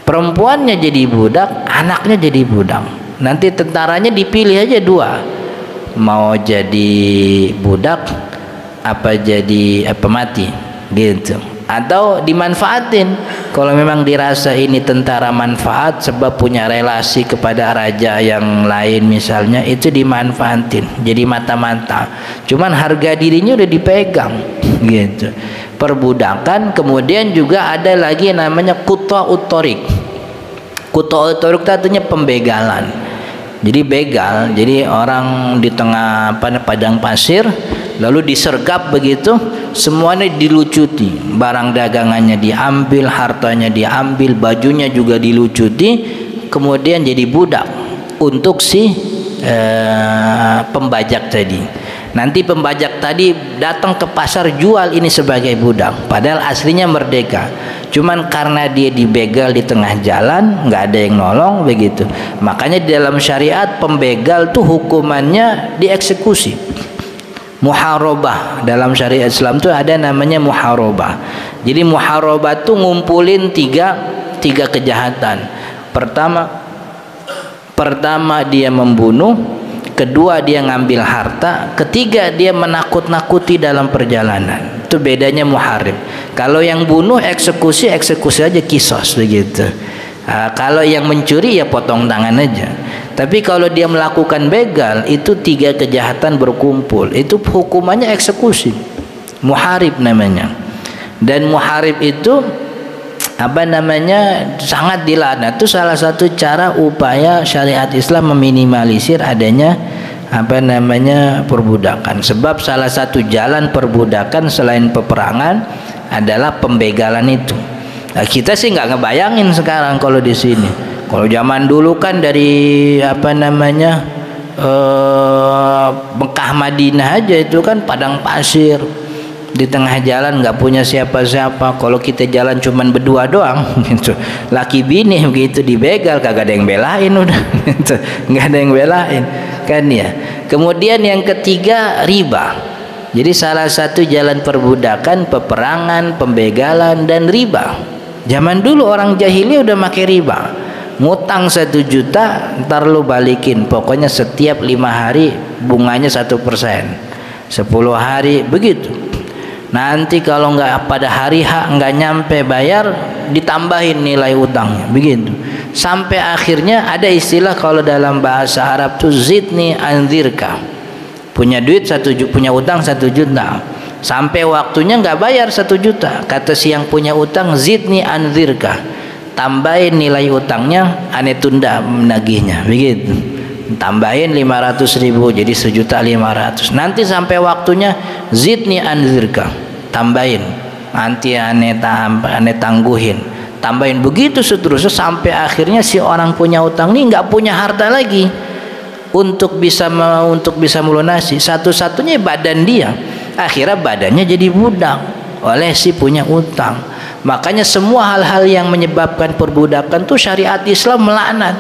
S2: Perempuannya jadi budak, anaknya jadi budak. Nanti tentaranya dipilih aja dua. Mau jadi budak apa jadi mati gitu. Atau dimanfaatin kalau memang dirasa ini tentara manfaat sebab punya relasi kepada raja yang lain misalnya, itu dimanfaatin jadi mata-mata, cuman harga dirinya udah dipegang gitu. Perbudakan. Kemudian juga ada lagi namanya quta'ut thariq. Quta'ut thariq itu artinya pembegalan. Jadi begal, jadi orang di tengah padang pasir lalu disergap begitu, semuanya dilucuti, barang dagangannya diambil, hartanya diambil, bajunya juga dilucuti, kemudian jadi budak untuk si pembajak tadi. Nanti pembajak tadi datang ke pasar jual ini sebagai budak, padahal aslinya merdeka. Cuman karena dia dibegal di tengah jalan, nggak ada yang nolong begitu. Makanya di dalam syariat pembegal tuh hukumannya dieksekusi. Muharabah dalam syariat Islam tuh ada namanya muharabah. Jadi muharabah tuh ngumpulin tiga kejahatan. Pertama dia membunuh, kedua dia ngambil harta, ketiga dia menakut-nakuti dalam perjalanan. Itu bedanya muharib. Kalau yang bunuh eksekusi aja, kisos begitu. Kalau yang mencuri ya potong tangan aja. Tapi kalau dia melakukan begal, itu tiga kejahatan berkumpul, itu hukumannya eksekusi. Muharib namanya. Dan muharib itu sangat dilaknat. Itu salah satu cara upaya syariat Islam meminimalisir adanya perbudakan. Sebab salah satu jalan perbudakan selain peperangan adalah pembegalan itu. Nah, kita sih nggak ngebayangin sekarang kalau di sini. Kalau zaman dulu kan dari Mekah Madinah aja itu kan padang pasir, di tengah jalan nggak punya siapa-siapa. Kalau kita jalan cuman berdua doang gitu, laki bini begitu dibegal, kagak ada yang belain udah gitu. Nggak ada yang belain kan ya. Kemudian yang ketiga riba. Jadi salah satu jalan perbudakan peperangan, pembegalan dan riba. Zaman dulu orang jahiliyah udah pakai riba. Ngutang 1 juta, ntar lu balikin, pokoknya setiap 5 hari bunganya 1%, 10 hari begitu. Nanti kalau nggak pada hari H nggak nyampe bayar, ditambahin nilai utangnya begitu. Sampai akhirnya ada istilah kalau dalam bahasa Arab tuh zidni anzirka. Punya duit punya utang 1 juta, sampai waktunya nggak bayar 1 juta, kata si yang punya utang, zidni anzirka, tambahin nilai utangnya, ane tunda menagihnya begitu. Tambahin 500.000 jadi 1.500.000. Nanti sampai waktunya zidni anzirka, tambahin, nanti ane tangguhin, tambahin begitu seterusnya sampai akhirnya si orang punya utang ini nggak punya harta lagi untuk bisa melunasi. Satu-satunya badan dia, akhirnya badannya jadi budak oleh si punya utang. Makanya semua hal-hal yang menyebabkan perbudakan tuh syariat Islam melaknat.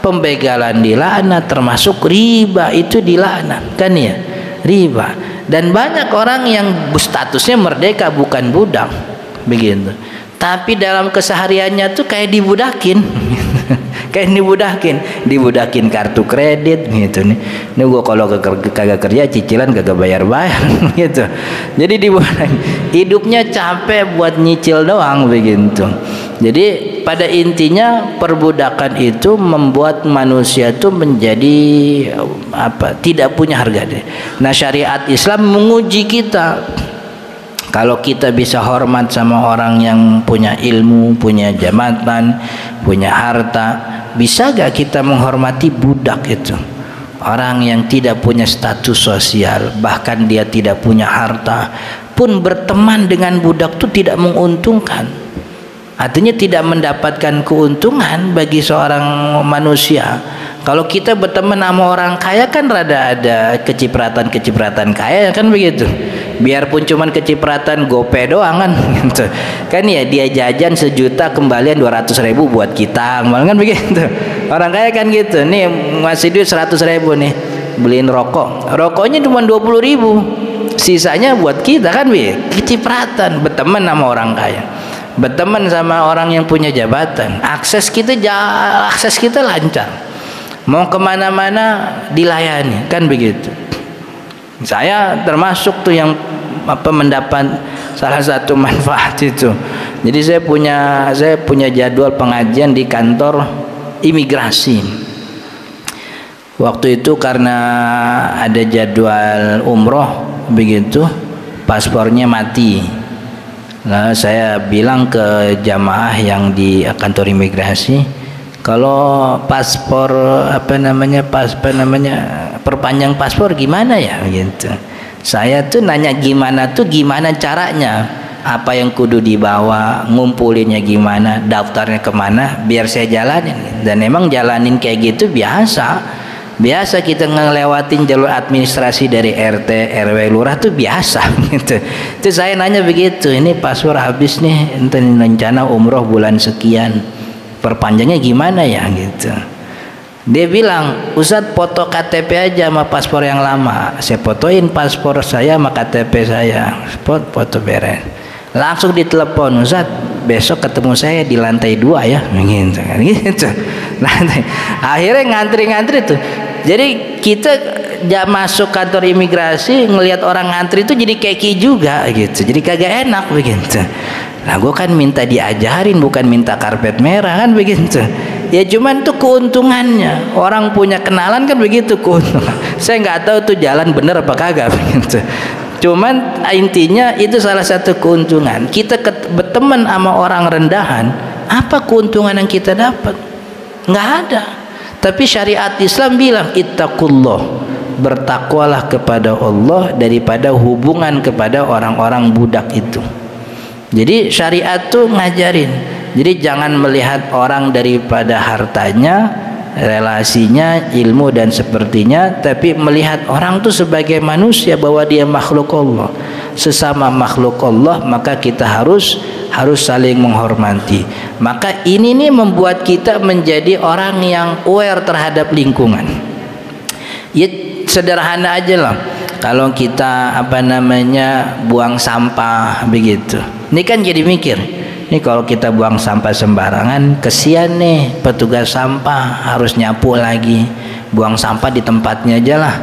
S2: Pembegalan dilaknat, termasuk riba itu dilaknat kan ya, riba. Dan banyak orang yang statusnya merdeka bukan budak begitu, tapi dalam kesehariannya tuh kayak dibudakin kayak dibudakin kartu kredit gitu nih. Ini gua kalau kagak kerja cicilan kagak bayar gitu. Jadi dibudakin, hidupnya capek buat nyicil doang begitu. Jadi pada intinya perbudakan itu membuat manusia itu menjadi tidak punya harga diri. Nah, syariat Islam menguji kita. Kalau kita bisa hormat sama orang yang punya ilmu, punya jabatan, punya harta, bisa gak kita menghormati budak itu? Orang yang tidak punya status sosial, bahkan dia tidak punya harta, pun berteman dengan budak itu tidak menguntungkan. Artinya tidak mendapatkan keuntungan bagi seorang manusia. Kalau kita berteman sama orang kaya kan rada ada kecipratan kaya kan begitu. biarpun cuman kecipratan gope doang kan gitu. Kan ya dia jajan 1 juta kembalian 200.000 buat kita, kan begitu. Orang kaya kan gitu, nih ngasih duit 100.000 nih beliin rokoknya cuma 20.000, sisanya buat kita kan kecipratan. Berteman sama orang kaya, berteman sama orang yang punya jabatan, akses kita lancar, mau kemana-mana dilayani kan begitu. Saya termasuk tuh yang mendapat salah satu manfaat itu. Jadi saya punya jadwal pengajian di kantor imigrasi. Waktu itu karena ada jadwal umroh begitu, paspornya mati. Nah, saya bilang ke jamaah yang di kantor imigrasi, kalau paspor perpanjang paspor gimana ya gitu. Saya tuh nanya gimana caranya, apa yang kudu dibawa, ngumpulinnya gimana, daftarnya kemana, biar saya jalanin. Dan emang jalanin kayak gitu biasa kita ngelewatin jalur administrasi dari RT, RW, lurah tuh biasa gitu. Itu saya nanya begitu, ini paspor habis nih, rencana umroh bulan sekian, perpanjangnya gimana ya gitu. Dia bilang, Ustadz foto KTP aja sama paspor yang lama. Saya fotoin paspor saya sama KTP saya, foto beres. Langsung ditelepon, Ustadz besok ketemu saya di lantai 2 ya, gitu. Akhirnya ngantri tuh. Jadi kita masuk kantor imigrasi ngelihat orang ngantri itu jadi keki juga gitu, jadi kagak enak begitu. Nah gue kan minta diajarin, bukan minta karpet merah kan begitu. Ya cuman tuh keuntungannya, orang punya kenalan kan begitu keuntungan. Saya nggak tahu tuh jalan bener apa kagak begitu. Cuman intinya itu salah satu keuntungan. Kita berteman sama orang rendahan, apa keuntungan yang kita dapat? Nggak ada. Tapi syariat Islam bilang ittaqullah, bertakwalah kepada Allah daripada hubungan kepada orang-orang budak itu. Jadi syariat tuh ngajarin, jadi jangan melihat orang daripada hartanya, relasinya, ilmu dan sepertinya, tapi melihat orang tuh sebagai manusia, bahwa dia makhluk Allah. Sesama makhluk Allah maka kita harus saling menghormati. Maka ini nih membuat kita menjadi orang yang aware terhadap lingkungan. Ya sederhana aja lah, kalau kita buang sampah begitu, ini kan jadi mikir, ini kalau kita buang sampah sembarangan, kesian nih petugas sampah harus nyapu lagi. Buang sampah di tempatnya aja lah,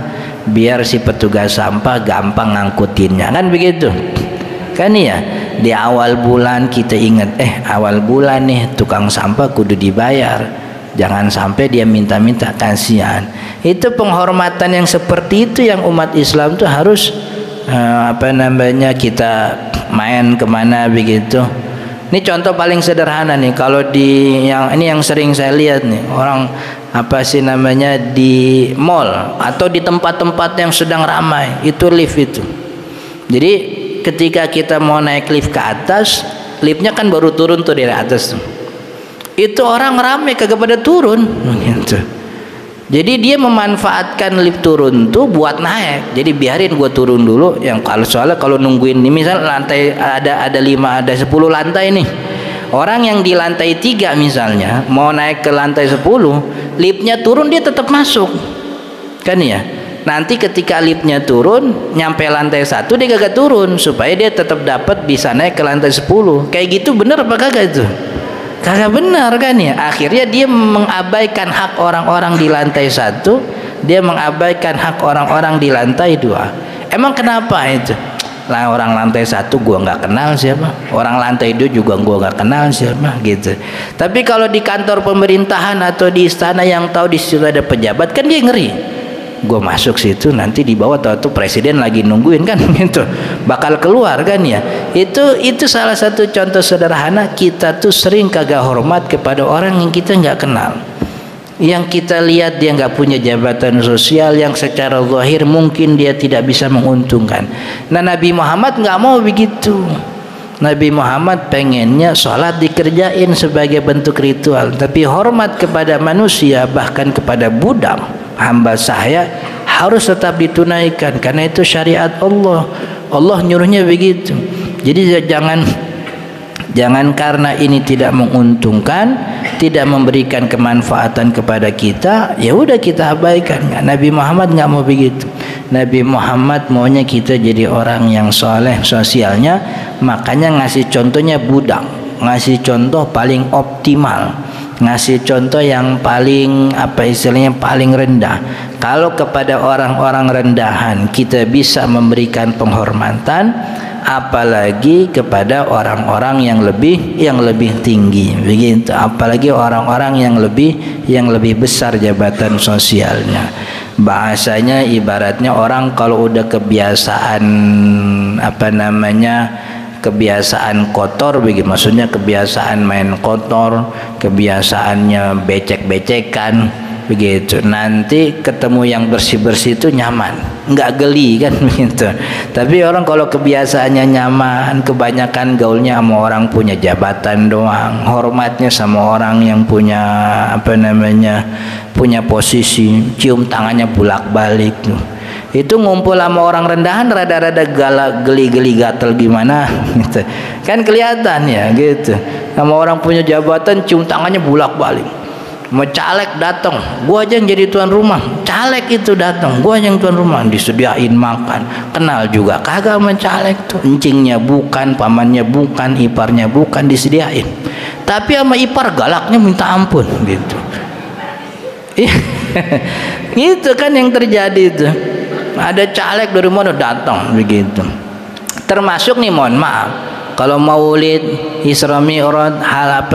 S2: biar si petugas sampah gampang ngangkutinnya kan begitu. Kan ya, di awal bulan kita ingat, awal bulan nih tukang sampah kudu dibayar, jangan sampai dia minta-minta, kasihan. Itu penghormatan yang seperti itu yang umat Islam tuh harus kita main kemana begitu. Ini contoh paling sederhana nih, kalau ini yang sering saya lihat nih, orang di mall atau di tempat-tempat yang sedang ramai, itu lift itu. Jadi ketika kita mau naik lift ke atas, liftnya kan baru turun tuh dari atas tuh. Itu orang ramai kagak pada turun gitu. Jadi dia memanfaatkan lift turun tuh buat naik. Jadi biarin gua turun dulu, yang soalnya kalau nungguin ini, misal lantai ada 5, ada 10 lantai nih. Orang yang di lantai 3 misalnya mau naik ke lantai 10, liftnya turun, dia tetap masuk. Kan ya? Nanti ketika liftnya turun nyampe lantai 1, dia kagak turun supaya dia tetap dapat bisa naik ke lantai 10. Kayak gitu bener apa kagak itu? Kagak benar kan ya. Akhirnya dia mengabaikan hak orang-orang di lantai 1, dia mengabaikan hak orang-orang di lantai 2. Emang kenapa itu? Lah orang lantai 1 gua nggak kenal siapa, orang lantai 2 juga gua nggak kenal siapa gitu. Tapi kalau di kantor pemerintahan atau di istana yang tahu di situ ada pejabat, kan dia ngeri. Gue masuk situ nanti di bawah tuh presiden lagi nungguin kan gitu, bakal keluar kan ya. Itu salah satu contoh sederhana kita tuh sering kagak hormat kepada orang yang kita nggak kenal, yang kita lihat dia nggak punya jabatan sosial, yang secara zahir mungkin dia tidak bisa menguntungkan. Nah Nabi Muhammad nggak mau begitu. Nabi Muhammad pengennya sholat dikerjain sebagai bentuk ritual, tapi hormat kepada manusia, bahkan kepada budak hamba saya, harus tetap ditunaikan, karena itu syariat Allah. Allah nyuruhnya begitu. Jadi jangan karena ini tidak menguntungkan, tidak memberikan kemanfaatan kepada kita, ya udah kita abaikan. Nabi Muhammad nggak mau begitu. Nabi Muhammad maunya kita jadi orang yang soleh sosialnya, makanya ngasih contohnya budak, ngasih contoh paling optimal, ngasih contoh yang paling paling rendah. Kalau kepada orang-orang rendahan kita bisa memberikan penghormatan, apalagi kepada orang-orang yang lebih tinggi, begitu. Apalagi orang-orang yang lebih besar jabatan sosialnya. Bahasanya ibaratnya orang kalau udah kebiasaan kebiasaan kotor, begitu, maksudnya kebiasaan main kotor, kebiasaannya becek-becekan, begitu. Nanti ketemu yang bersih-bersih itu nyaman, nggak geli kan begitu. Tapi orang kalau kebiasaannya nyaman, kebanyakan gaulnya sama orang punya jabatan doang, hormatnya sama orang yang punya punya posisi, cium tangannya bolak-balik tuh. Itu ngumpul sama orang rendahan rada-rada galak, geli-geli, gatel gimana gitu. Kan kelihatan ya gitu. Sama orang punya jabatan cium tangannya bolak-balik. Mau caleg datang, gua aja yang jadi tuan rumah. Caleg itu datang, gua aja yang tuan rumah, disediain makan. Kenal juga kagak sama caleg tuh. Encingnya bukan, pamannya bukan, iparnya bukan, disediain. Tapi sama ipar galaknya minta ampun gitu. Itu kan yang terjadi itu. Ada caleg dari mana datang begitu. Termasuk nih, mohon maaf, kalau maulid, Isra Mi'raj, hal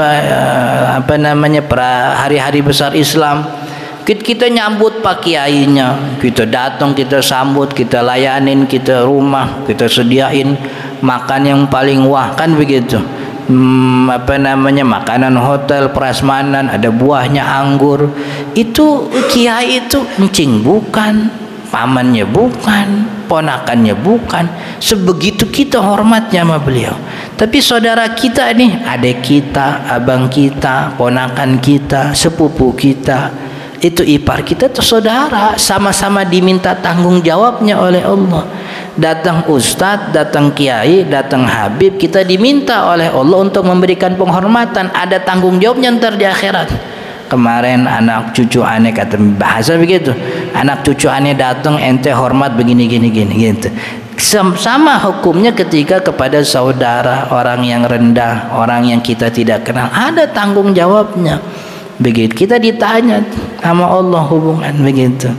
S2: hari-hari besar Islam, kita nyambut pak kiainya, kita datang, kita sambut, kita layanin, kita rumah, kita sediain makan yang paling wah kan begitu. Makanan hotel, prasmanan, ada buahnya anggur. Itu kiai itu encing bukan, pamannya bukan, ponakannya bukan. Sebegitu kita hormatnya sama beliau. Tapi saudara kita nih, adik kita, abang kita, ponakan kita, sepupu kita, itu ipar kita, itu saudara, sama-sama diminta tanggung jawabnya oleh Allah. Datang ustadz, datang kiai, datang habib, kita diminta oleh Allah untuk memberikan penghormatan. Ada tanggung jawabnya ntar di akhirat. Kemarin anak cucu aneh, kata bahasa begitu, anak cucu aneh datang, ente hormat begini gini gitu. Sama hukumnya ketika kepada saudara, orang yang rendah, orang yang kita tidak kenal, ada tanggung jawabnya. Begitu kita ditanya sama Allah hubungan begitu.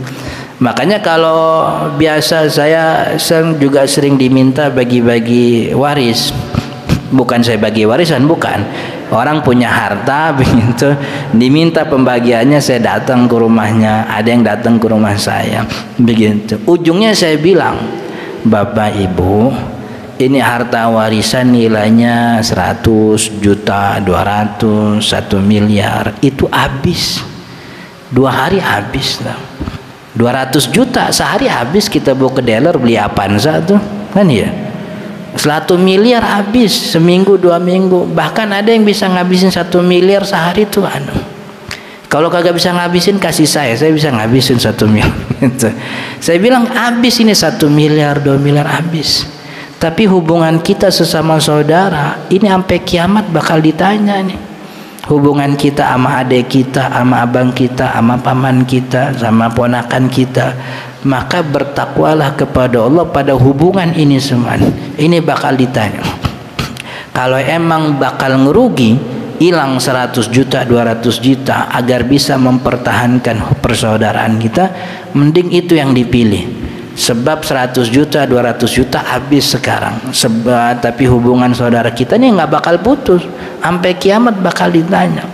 S2: Makanya kalau biasa saya juga sering diminta bagi-bagi waris. Bukan saya bagi warisan, bukan. Orang punya harta begitu, diminta pembagiannya, saya datang ke rumahnya, ada yang datang ke rumah saya begitu. Ujungnya saya bilang, Bapak Ibu, ini harta warisan nilainya 100 juta, 200, 1 miliar, itu habis 2 hari habis lah. 200 juta sehari habis, kita bawa ke dealer beli Avanza tuh kan ya. 1 miliar habis seminggu 2 minggu, bahkan ada yang bisa ngabisin 1 miliar sehari tuh Kalau kagak bisa ngabisin kasih saya bisa ngabisin 1 miliar. Saya bilang habis ini 1 miliar 2 miliar habis. Tapi hubungan kita sesama saudara ini sampai kiamat bakal ditanya nih. Hubungan kita sama adik kita, sama abang kita, sama paman kita, sama ponakan kita. Maka bertakwalah kepada Allah pada hubungan ini semua. Ini bakal ditanya. Kalau emang bakal ngerugi, hilang 100 juta, 200 juta agar bisa mempertahankan persaudaraan kita, mending itu yang dipilih. Sebab 100 juta, 200 juta habis sekarang. Tapi hubungan saudara kita ini nggak bakal putus. Sampai kiamat bakal ditanya.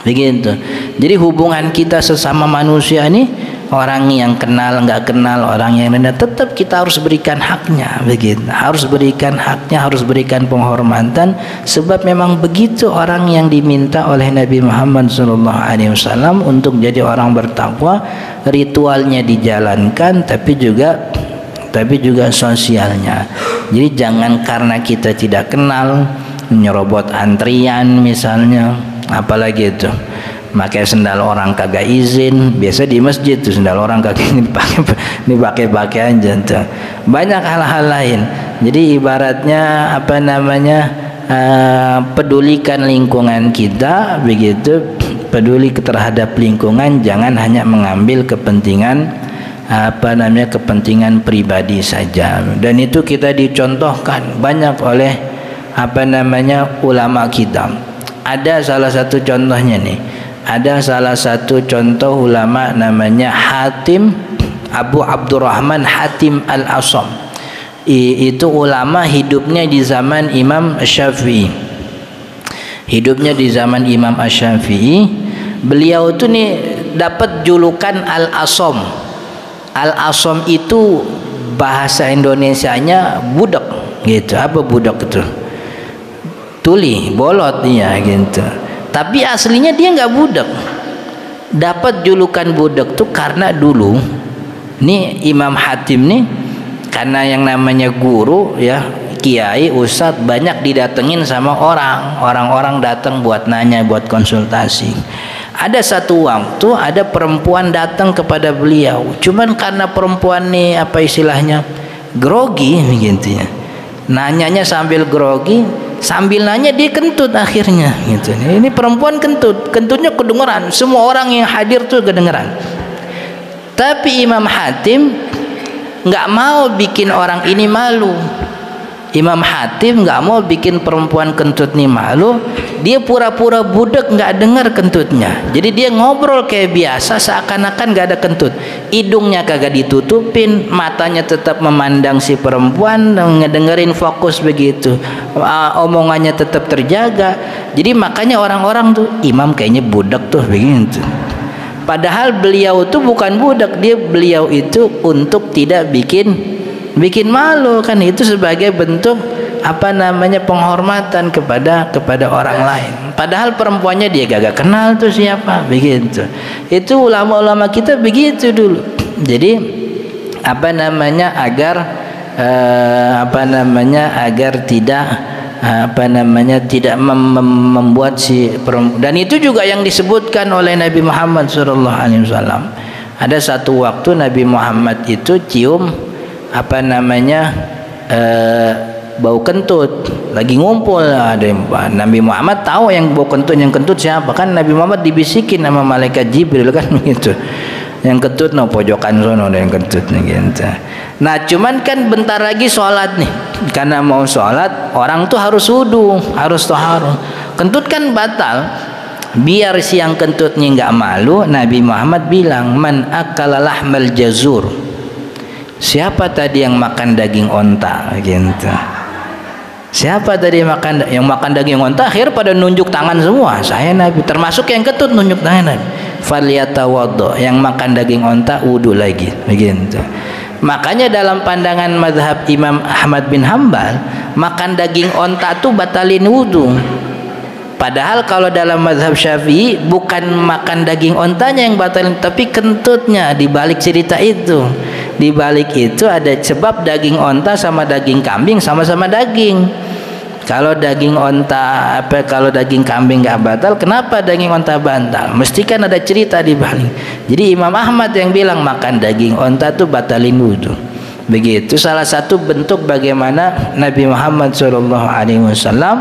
S2: Begitu. Jadi hubungan kita sesama manusia ini, orang yang kenal, nggak kenal, orang yang rendah, tetap kita harus berikan haknya. Begitu. Harus berikan haknya, harus berikan penghormatan. Sebab memang begitu orang yang diminta oleh Nabi Muhammad SAW untuk jadi orang bertakwa. Ritualnya dijalankan, tapi juga sosialnya. Jadi jangan karena kita tidak kenal nyerobot antrian misalnya, apalagi itu pakai sendal orang kagak izin. Biasa di masjid tuh sendal orang kagak dipakai aja tuh. Banyak hal-hal lain. Jadi ibaratnya apa namanya, pedulikan lingkungan kita, begitu, peduli terhadap lingkungan, jangan hanya mengambil kepentingan apa namanya, kepentingan pribadi saja. Dan itu kita dicontohkan banyak oleh apa namanya ulama kita. Ada salah satu contohnya nih, ada salah satu contoh ulama namanya Hatim, Abu Abdurrahman Hatim Al-Asam. Itu ulama hidupnya di zaman Imam Syafi'i. Hidupnya di zaman Imam Syafi'i. Beliau tuh nih dapat julukan Al-Asam. Al-Asam itu bahasa Indonesianya budak gitu. Apa budak itu? Tuli, bolot ya gitu. Tapi aslinya dia nggak budak. Dapat julukan budak tuh karena dulu nih Imam Hatim nih, karena yang namanya guru ya, kiai, ustadz, banyak didatengin sama orang-orang datang buat nanya, buat konsultasi. Ada satu waktu ada perempuan datang kepada beliau, cuman karena perempuan nih apa istilahnya grogi gitu ya, nanyanya sambil grogi, sambil nanya dia kentut akhirnya gitu. Ini perempuan kentutnya kedengeran, semua orang yang hadir tuh kedengeran. Tapi Imam Hatim nggak mau bikin orang ini malu. Imam Hatim nggak mau bikin perempuan kentut ini malu. Dia pura-pura budak, nggak dengar kentutnya. Jadi dia ngobrol kayak biasa, seakan-akan nggak ada kentut. Hidungnya kagak ditutupin, matanya tetap memandang si perempuan, ngedengerin fokus begitu. Omongannya tetap terjaga. Jadi makanya orang-orang tuh, imam kayaknya budak tuh begitu. Padahal beliau itu bukan budak, beliau itu untuk tidak bikin malu, kan itu sebagai bentuk apa namanya penghormatan kepada orang lain. Padahal perempuannya dia gak kenal tuh siapa begitu. Itu ulama-ulama kita begitu dulu. Jadi apa namanya agar tidak tidak membuat si perempuan. Dan itu juga yang disebutkan oleh Nabi Muhammad SAW. Ada satu waktu Nabi Muhammad itu cium bau kentut, lagi ngumpul. Nabi Muhammad tahu yang bau kentut, yang kentut siapa, kan Nabi Muhammad dibisikin sama malaikat Jibril kan begitu. Yang kentut no pojokan sono, yang kentutnya gitu. Nah cuman kan bentar lagi sholat nih, karena mau sholat orang tuh harus wudu, harus taharah. Kentut kan batal. Biar si yang kentutnya nggak malu, Nabi Muhammad bilang, man akala lahmal jazur, siapa tadi yang makan daging onta gitu. Siapa tadi yang makan daging onta? Akhir pada nunjuk tangan semua. Saya Nabi, termasuk yang ketut nunjuk tangan Nabi. Falyatawaddo, yang makan daging onta wudu lagi begitu. Makanya dalam pandangan mazhab Imam Ahmad bin Hambal, makan daging onta tuh batalin wudu. Padahal kalau dalam mazhab Syafi'i bukan makan daging ontanya yang batalin, tapi kentutnya. Di balik cerita itu, di balik itu ada sebab daging onta sama daging kambing sama-sama daging. Kalau daging onta kalau daging kambing nggak batal, kenapa daging onta batal? Mesti kan ada cerita di balik. Jadi Imam Ahmad yang bilang makan daging onta tuh batalin wudu. Begitu salah satu bentuk bagaimana Nabi Muhammad SAW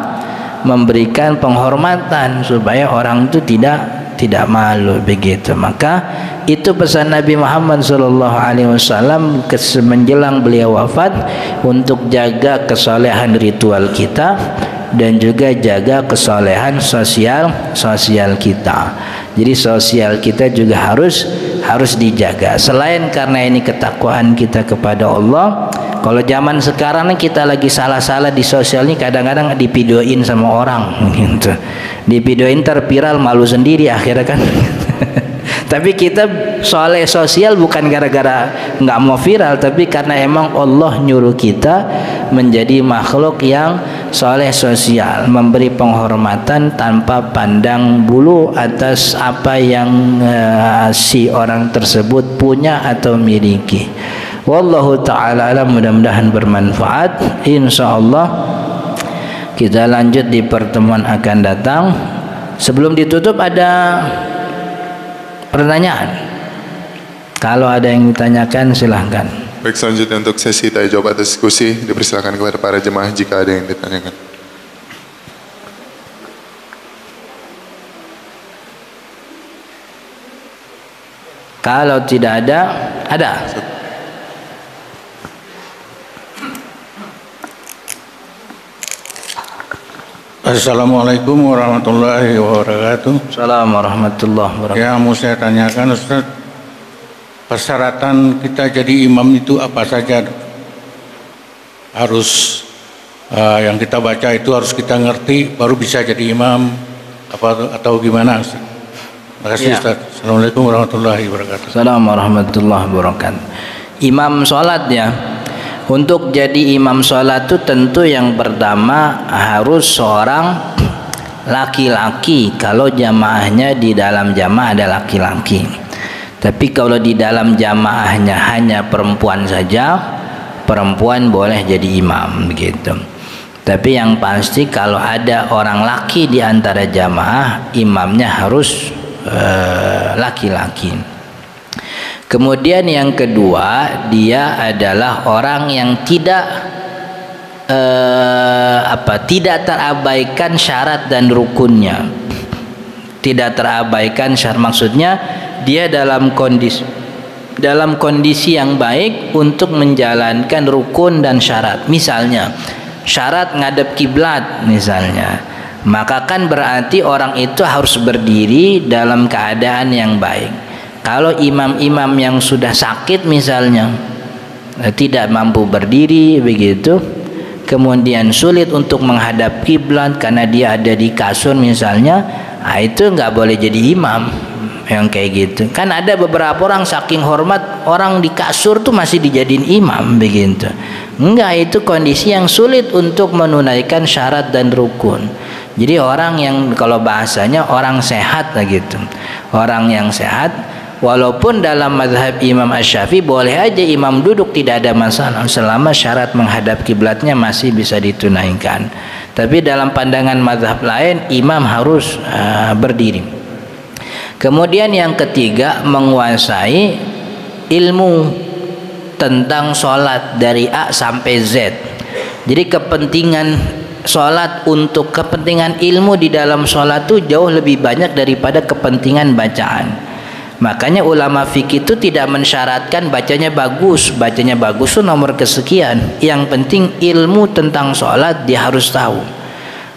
S2: memberikan penghormatan supaya orang itu tidak malu begitu. Maka itu pesan Nabi Muhammad SAW menjelang beliau wafat, untuk jaga kesolehan ritual kita dan juga jaga kesolehan sosial kita. Jadi sosial kita juga harus dijaga. Selain karena ini ketakwaan kita kepada Allah, kalau zaman sekarang nih kita lagi salah-salah di sosial ini, kadang-kadang divideoin sama orang gitu. Divideoin terviral, malu sendiri akhirnya kan. Tapi kita soleh sosial bukan gara-gara nggak mau viral, tapi karena emang Allah nyuruh kita menjadi makhluk yang soleh sosial, memberi penghormatan tanpa pandang bulu atas apa yang si orang tersebut punya atau miliki. Wallahu ta'ala alam, mudah-mudahan bermanfaat. Insyaallah kita lanjut di pertemuan akan datang. Sebelum ditutup ada pertanyaan? Kalau ada yang ditanyakan silahkan.
S1: Baik, selanjutnya untuk sesi tanya jawab atau diskusi dipersilakan kepada para jemaah jika ada yang ditanyakan.
S2: Kalau tidak ada, ada.
S3: Assalamualaikum warahmatullahi wabarakatuh.
S2: Assalamualaikum warahmatullahi wabarakatuh.
S3: Yang mau saya tanyakan Ustaz, persyaratan kita jadi imam itu apa saja? Harus yang kita baca itu harus kita ngerti baru bisa jadi imam atau gimana Ustaz? Terima kasih Ustaz. Assalamualaikum warahmatullahi wabarakatuh.
S2: Assalamualaikum warahmatullahi wabarakatuh. Imam sholat ya. Untuk jadi imam sholat itu tentu yang pertama harus seorang laki-laki kalau jamaahnya di dalam jamaah ada laki-laki. Tapi kalau di dalam jamaahnya hanya perempuan saja, perempuan boleh jadi imam begitu. Tapi yang pasti kalau ada orang laki di antara jamaah, imamnya harus laki-laki. Kemudian yang kedua, dia adalah orang yang tidak terabaikan syarat dan rukunnya. Tidak terabaikan syarat, maksudnya dia dalam kondisi yang baik untuk menjalankan rukun dan syarat. Misalnya syarat ngadep kiblat misalnya, maka kan berarti orang itu harus berdiri dalam keadaan yang baik. Kalau imam-imam yang sudah sakit misalnya tidak mampu berdiri begitu, kemudian sulit untuk menghadap kiblat karena dia ada di kasur misalnya, itu nggak boleh jadi imam yang kayak gitu. Kan ada beberapa orang saking hormat orang di kasur tuh masih dijadiin imam begitu. Enggak, itu kondisi yang sulit untuk menunaikan syarat dan rukun. Jadi orang yang kalau bahasanya orang sehat lah gitu, orang yang sehat. Walaupun dalam mazhab Imam Asy-Syafi'i boleh aja imam duduk, tidak ada masalah selama syarat menghadap kiblatnya masih bisa ditunaikan. Tapi dalam pandangan mazhab lain imam harus berdiri. Kemudian yang ketiga, menguasai ilmu tentang sholat dari A sampai Z. Jadi kepentingan sholat untuk kepentingan ilmu di dalam sholat itu jauh lebih banyak daripada kepentingan bacaan. Makanya ulama fikih itu tidak mensyaratkan bacanya bagus itu nomor kesekian. Yang penting ilmu tentang sholat dia harus tahu.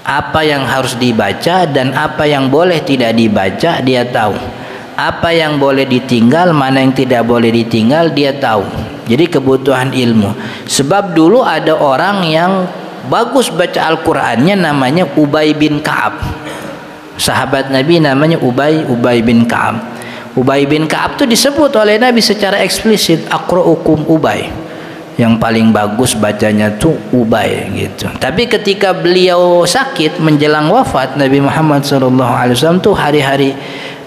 S2: Apa yang harus dibaca dan apa yang boleh tidak dibaca dia tahu. Apa yang boleh ditinggal, mana yang tidak boleh ditinggal dia tahu. Jadi kebutuhan ilmu. Sebab dulu ada orang yang bagus baca Al-Qur'annya namanya Ubay bin Ka'ab. Sahabat Nabi namanya Ubay bin Ka'ab. Ubay bin Ka'ab itu disebut oleh Nabi secara eksplisit, aqra'ukum Ubay, yang paling bagus bacanya tuh Ubay gitu. Tapi ketika beliau sakit menjelang wafat, Nabi Muhammad SAW tuh hari-hari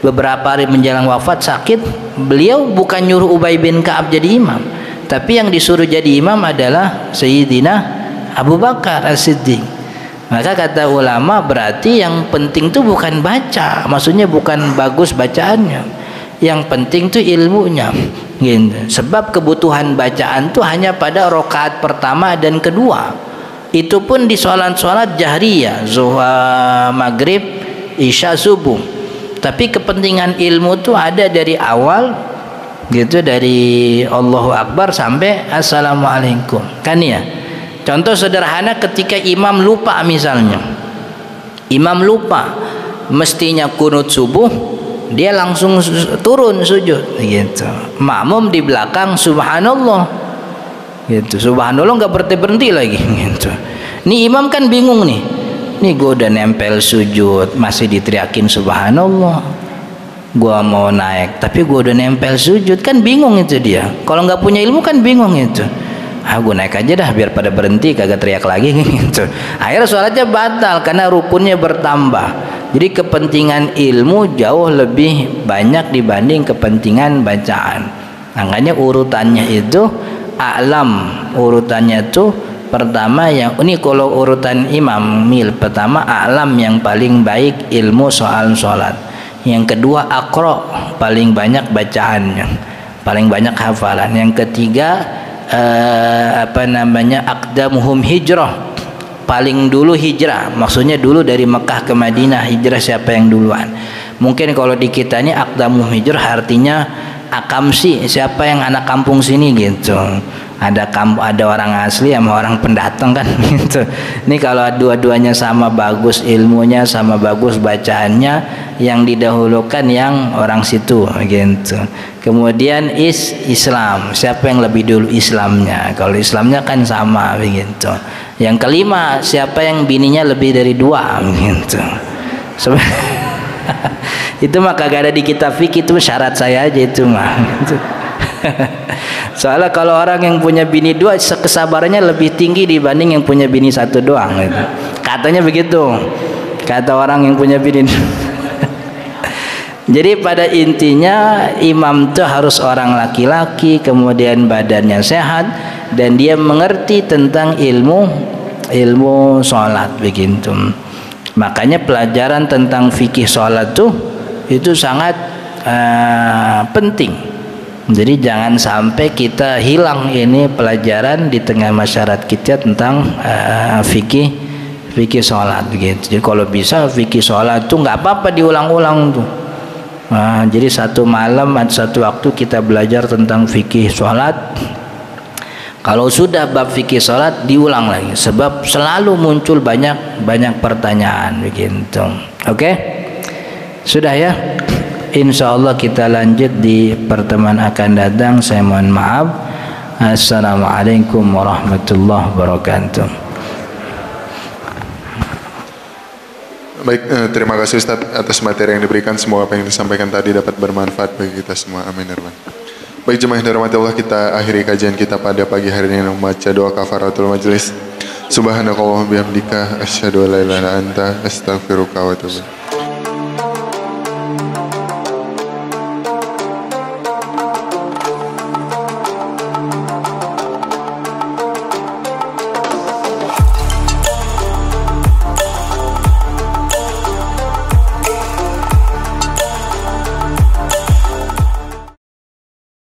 S2: beberapa hari menjelang wafat sakit, beliau bukan nyuruh Ubay bin Ka'ab jadi imam, tapi yang disuruh jadi imam adalah Sayyidina Abu Bakar As-Siddiq. Maka kata ulama berarti yang penting tuh bukan baca, maksudnya bukan bagus bacaannya, yang penting tuh ilmunya gitu. Sebab kebutuhan bacaan tuh hanya pada rakaat pertama dan kedua, itu pun di sholat jahriyah, zuhur, maghrib, isya, subuh. Tapi kepentingan ilmu tuh ada dari awal gitu, dari Allahu Akbar sampai Assalamualaikum kan ya. Contoh sederhana, ketika imam lupa misalnya, imam lupa mestinya kunut subuh, dia langsung turun sujud gitu. Makmum di belakang subhanallah gitu, subhanallah nggak berhenti lagi gitu. Nih imam kan bingung nih gue udah nempel sujud masih diteriakin subhanallah, gue mau naik tapi gue udah nempel sujud, kan bingung itu dia. Kalau nggak punya ilmu kan bingung itu, gue naik aja dah biar pada berhenti kagak teriak lagi gitu. Akhirnya sholatnya batal karena rukunnya bertambah. Jadi kepentingan ilmu jauh lebih banyak dibanding kepentingan bacaan. Makanya urutannya itu a'lam, urutannya itu pertama yang ini kalau urutan imam pertama a'lam yang paling baik ilmu soal sholat. Yang kedua aqra, paling banyak bacaannya, paling banyak hafalan. Yang ketiga aqdamuhum hijrah, paling dulu hijrah, maksudnya dulu dari Mekah ke Madinah hijrah siapa yang duluan. Mungkin kalau di kita ini aqdamuhum hijrah artinya akamsi, siapa yang anak kampung sini gitu. Ada orang asli sama orang pendatang kan gitu. Ini kalau dua-duanya sama bagus ilmunya, sama bagus bacaannya, yang didahulukan yang orang situ gitu. Kemudian Islam, siapa yang lebih dulu Islamnya. Kalau Islamnya kan sama begitu. Yang kelima, siapa yang bininya lebih dari 2 gitu. Itu mah kagak ada di kitab fikih, itu syarat saya aja itu mah gitu. Soalnya kalau orang yang punya bini 2 kesabarannya lebih tinggi dibanding yang punya bini 1 doang gitu. Katanya begitu kata orang yang punya bini. Jadi pada intinya imam itu harus orang laki-laki, kemudian badannya sehat, dan dia mengerti tentang ilmu sholat begitu. Makanya pelajaran tentang fikih sholat itu sangat penting. Jadi jangan sampai kita hilang ini pelajaran di tengah masyarakat kita tentang fikih sholat gitu. Jadi kalau bisa fikih sholat tuh nggak apa-apa diulang-ulang tuh. Jadi satu malam atau satu waktu kita belajar tentang fikih sholat. Kalau sudah bab fikih sholat diulang lagi, sebab selalu muncul banyak pertanyaan begitu. Oke? Sudah ya? Insya Allah kita lanjut di pertemuan akan datang. Saya mohon maaf. Assalamualaikum warahmatullahi wabarakatuh.
S1: Baik, terima kasih Ustaz atas materi yang diberikan. Semoga apa yang disampaikan tadi dapat bermanfaat bagi kita semua. Amin ya rabbal alamin. Baik jemaah yang dirahmati Allah, kita akhiri kajian kita pada pagi hari ini dengan membaca doa kafaratul majlis. Subhanakallahumma bihamdika asyhadu an la ilaha illa anta astaghfiruka wa atubu ilaik.